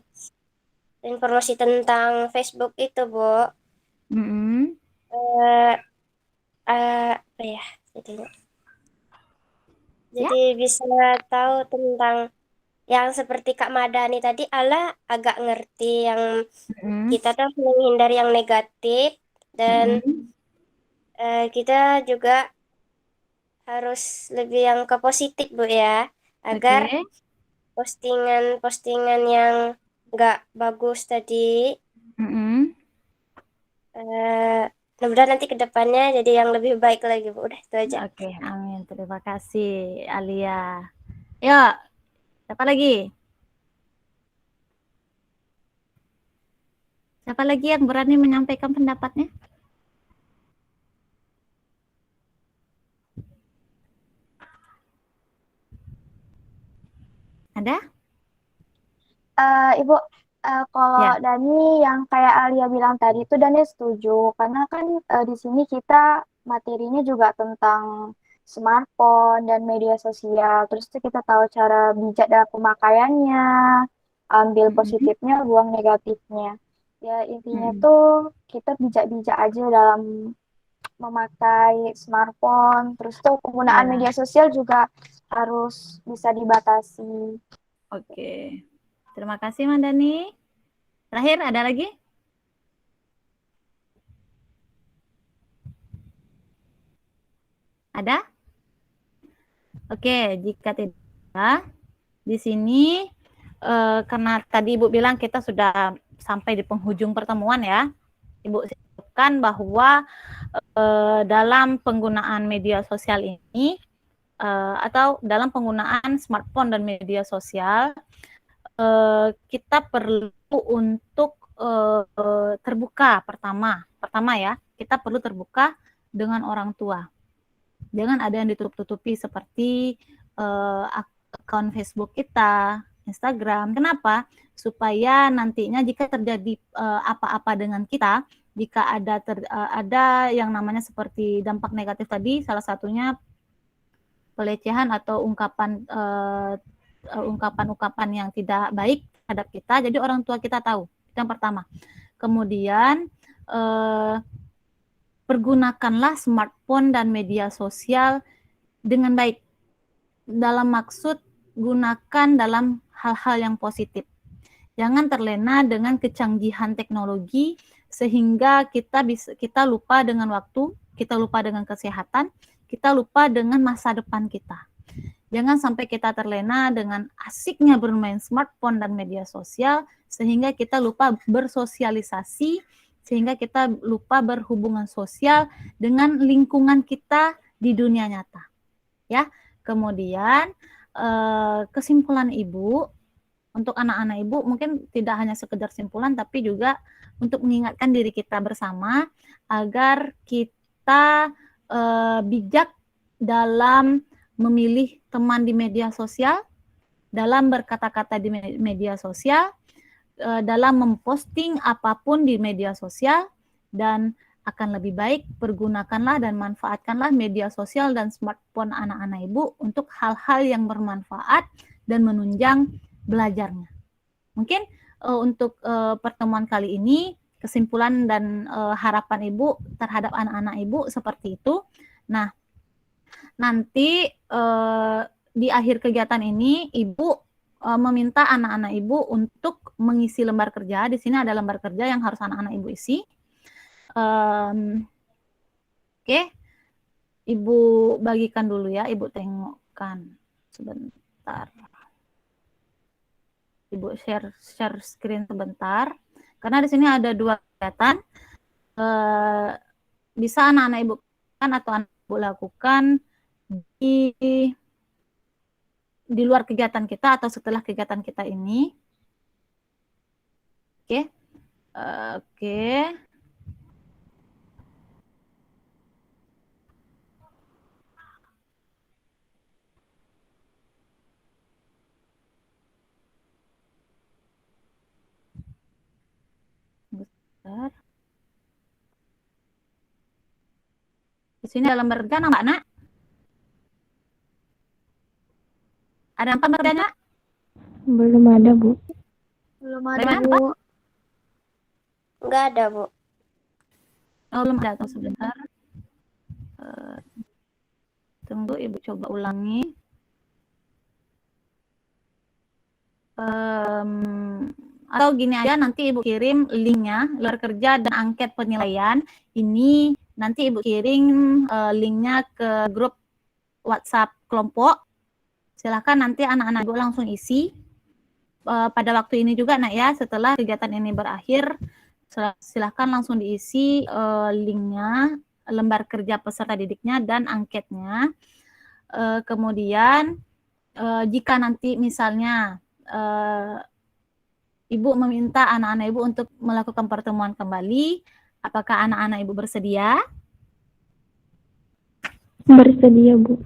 S5: informasi tentang Facebook itu, Bu. Apa ya? Jadi bisa tahu tentang yang seperti Kak Madani tadi, Ala agak ngerti yang kita tuh menghindari yang negatif, dan kita juga harus lebih yang ke positif, Bu, ya, agar postingan-postingan yang nggak bagus tadi mudah-mudahan nanti ke depannya jadi yang lebih baik lagi, Bu. Udah, itu aja.
S1: Oke, amin. Terima kasih, Alia. Yuk, siapa lagi? Siapa lagi yang berani menyampaikan pendapatnya? Ada?
S2: Ibu, kalau Dani yang kayak Alia bilang tadi itu Dani setuju, karena kan di sini kita materinya juga tentang smartphone dan media sosial. Terus kita tahu cara bijak dalam pemakaiannya, ambil positifnya, buang negatifnya. Ya intinya tuh kita bijak-bijak aja dalam memakai smartphone. Terus tuh penggunaan media sosial juga harus bisa dibatasi.
S1: Oke. Terima kasih, Mandani. Terakhir, ada lagi? Ada? Oke, jika tidak, di sini karena tadi Ibu bilang kita sudah sampai di penghujung pertemuan ya. Ibu sebutkan bahwa dalam penggunaan media sosial ini atau dalam penggunaan smartphone dan media sosial, kita perlu untuk terbuka. Pertama ya, kita perlu terbuka dengan orang tua. Jangan ada yang ditutup-tutupi seperti akun Facebook kita, Instagram. Kenapa? Supaya nantinya jika terjadi apa-apa dengan kita, jika ada yang namanya seperti dampak negatif tadi, salah satunya pelecehan atau ungkapan-ungkapan yang tidak baik terhadap kita, jadi orang tua kita tahu. Itu yang pertama. Kemudian pergunakanlah smartphone dan media sosial dengan baik. Dalam maksud gunakan dalam hal-hal yang positif. Jangan terlena dengan kecanggihan teknologi sehingga kita lupa dengan waktu, kita lupa dengan kesehatan, kita lupa dengan masa depan kita. Jangan sampai kita terlena dengan asiknya bermain smartphone dan media sosial sehingga kita lupa bersosialisasi, sehingga kita lupa berhubungan sosial dengan lingkungan kita di dunia nyata. Ya. Kemudian kesimpulan Ibu untuk anak-anak Ibu mungkin tidak hanya sekedar simpulan tapi juga untuk mengingatkan diri kita bersama agar kita bijak dalam memilih teman di media sosial, dalam berkata-kata di media sosial, dalam memposting apapun di media sosial, dan akan lebih baik pergunakanlah dan manfaatkanlah media sosial dan smartphone anak-anak Ibu untuk hal-hal yang bermanfaat dan menunjang belajarnya. Mungkin untuk pertemuan kali ini kesimpulan dan harapan Ibu terhadap anak-anak Ibu seperti itu. Nah, nanti di akhir kegiatan ini Ibu meminta anak-anak Ibu untuk mengisi lembar kerja. Di sini ada lembar kerja yang harus anak-anak Ibu isi. Oke, Ibu bagikan dulu ya, Ibu tengokkan sebentar. Ibu share screen sebentar, karena di sini ada 2 kegiatan. Bisa anak-anak Ibu lakukan atau anak Ibu lakukan di luar kegiatan kita atau setelah kegiatan kita ini. Oke, oke. Di sini ada lembar kerja, Mbak Nak? Ada apa lembar kerjanya?
S7: Belum ada, Bu.
S2: Belum ada,
S1: Bagaimana,
S2: Bu.
S5: Enggak ada, Bu.
S1: Oh, belum ada. Tunggu sebentar. Tunggu, Ibu coba ulangi. Atau gini aja, nanti Ibu kirim linknya, lembar kerja dan angket penilaian. Ini nanti Ibu kirim linknya ke grup WhatsApp kelompok. Silakan nanti anak-anak Ibu langsung isi. Pada waktu ini juga, Nak ya, setelah kegiatan ini berakhir, silakan langsung diisi linknya, lembar kerja peserta didiknya dan angketnya. Kemudian jika nanti misalnya Ibu meminta anak-anak Ibu untuk melakukan pertemuan kembali, apakah anak-anak Ibu bersedia?
S7: Bersedia, Bu.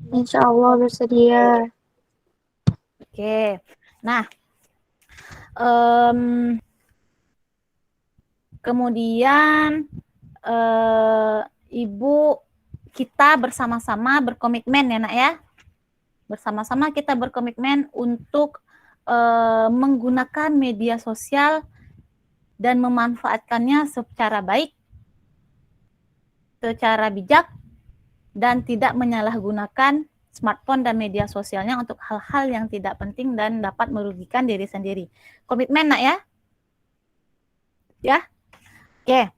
S2: Insya Allah bersedia.
S1: Oke. Nah, kemudian Ibu kita bersama-sama berkomitmen ya, Nak ya. Bersama-sama kita berkomitmen untuk menggunakan media sosial dan memanfaatkannya secara baik, secara bijak, dan tidak menyalahgunakan smartphone dan media sosialnya untuk hal-hal yang tidak penting dan dapat merugikan diri sendiri. Komitmen, Nak ya? Ya? Oke.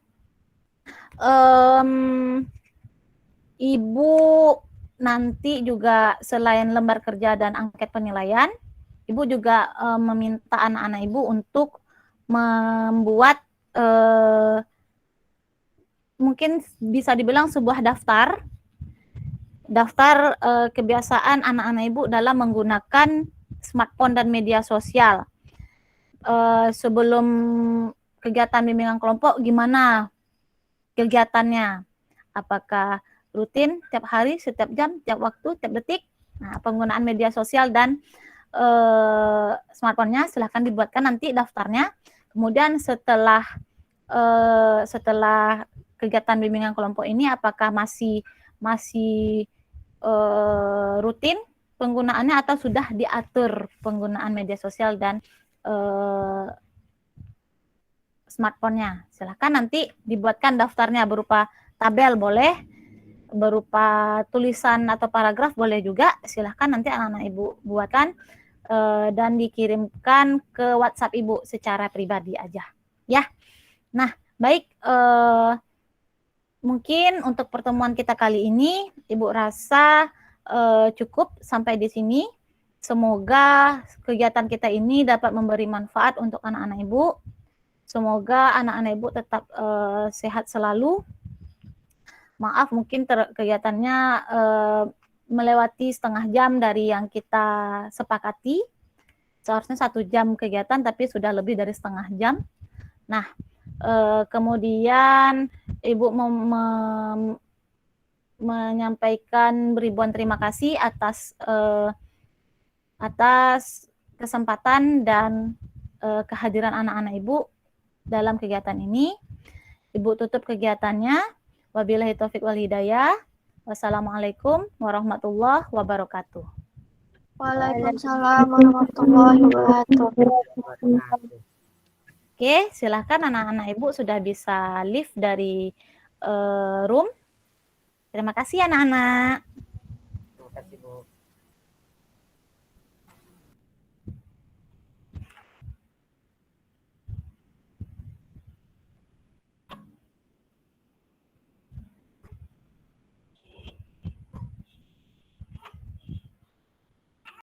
S1: Ibu nanti juga selain lembar kerja dan angket penilaian, Ibu juga meminta anak-anak Ibu untuk membuat mungkin bisa dibilang sebuah daftar kebiasaan anak-anak Ibu dalam menggunakan smartphone dan media sosial. sebelum kegiatan bimbingan kelompok gimana kegiatannya? Apakah rutin tiap hari, setiap jam, tiap waktu, tiap detik? Nah, penggunaan media sosial dan smartphone-nya silahkan dibuatkan nanti daftarnya. Kemudian setelah kegiatan bimbingan kelompok ini apakah masih rutin penggunaannya atau sudah diatur penggunaan media sosial dan smartphone-nya. Silahkan nanti dibuatkan daftarnya berupa tabel boleh, berupa tulisan atau paragraf boleh juga. Silahkan nanti anak-anak Ibu buatkan dan dikirimkan ke WhatsApp Ibu secara pribadi aja. Ya. Nah, baik. Mungkin untuk pertemuan kita kali ini, Ibu rasa cukup sampai di sini. Semoga kegiatan kita ini dapat memberi manfaat untuk anak-anak Ibu. Semoga anak-anak Ibu tetap sehat selalu. Maaf mungkin kegiatannya melewati setengah jam dari yang kita sepakati. Seharusnya 1 jam kegiatan, tapi sudah lebih dari setengah jam. Nah, kemudian Ibu menyampaikan ribuan terima kasih atas kesempatan dan kehadiran anak-anak Ibu dalam kegiatan ini. Ibu tutup kegiatannya. Wabillahi taufik wal hidayah. Wassalamualaikum warahmatullahi wabarakatuh.
S2: Waalaikumsalam warahmatullahi wabarakatuh.
S1: Oke, silakan anak-anak Ibu sudah bisa leave dari room. Terima kasih anak-anak.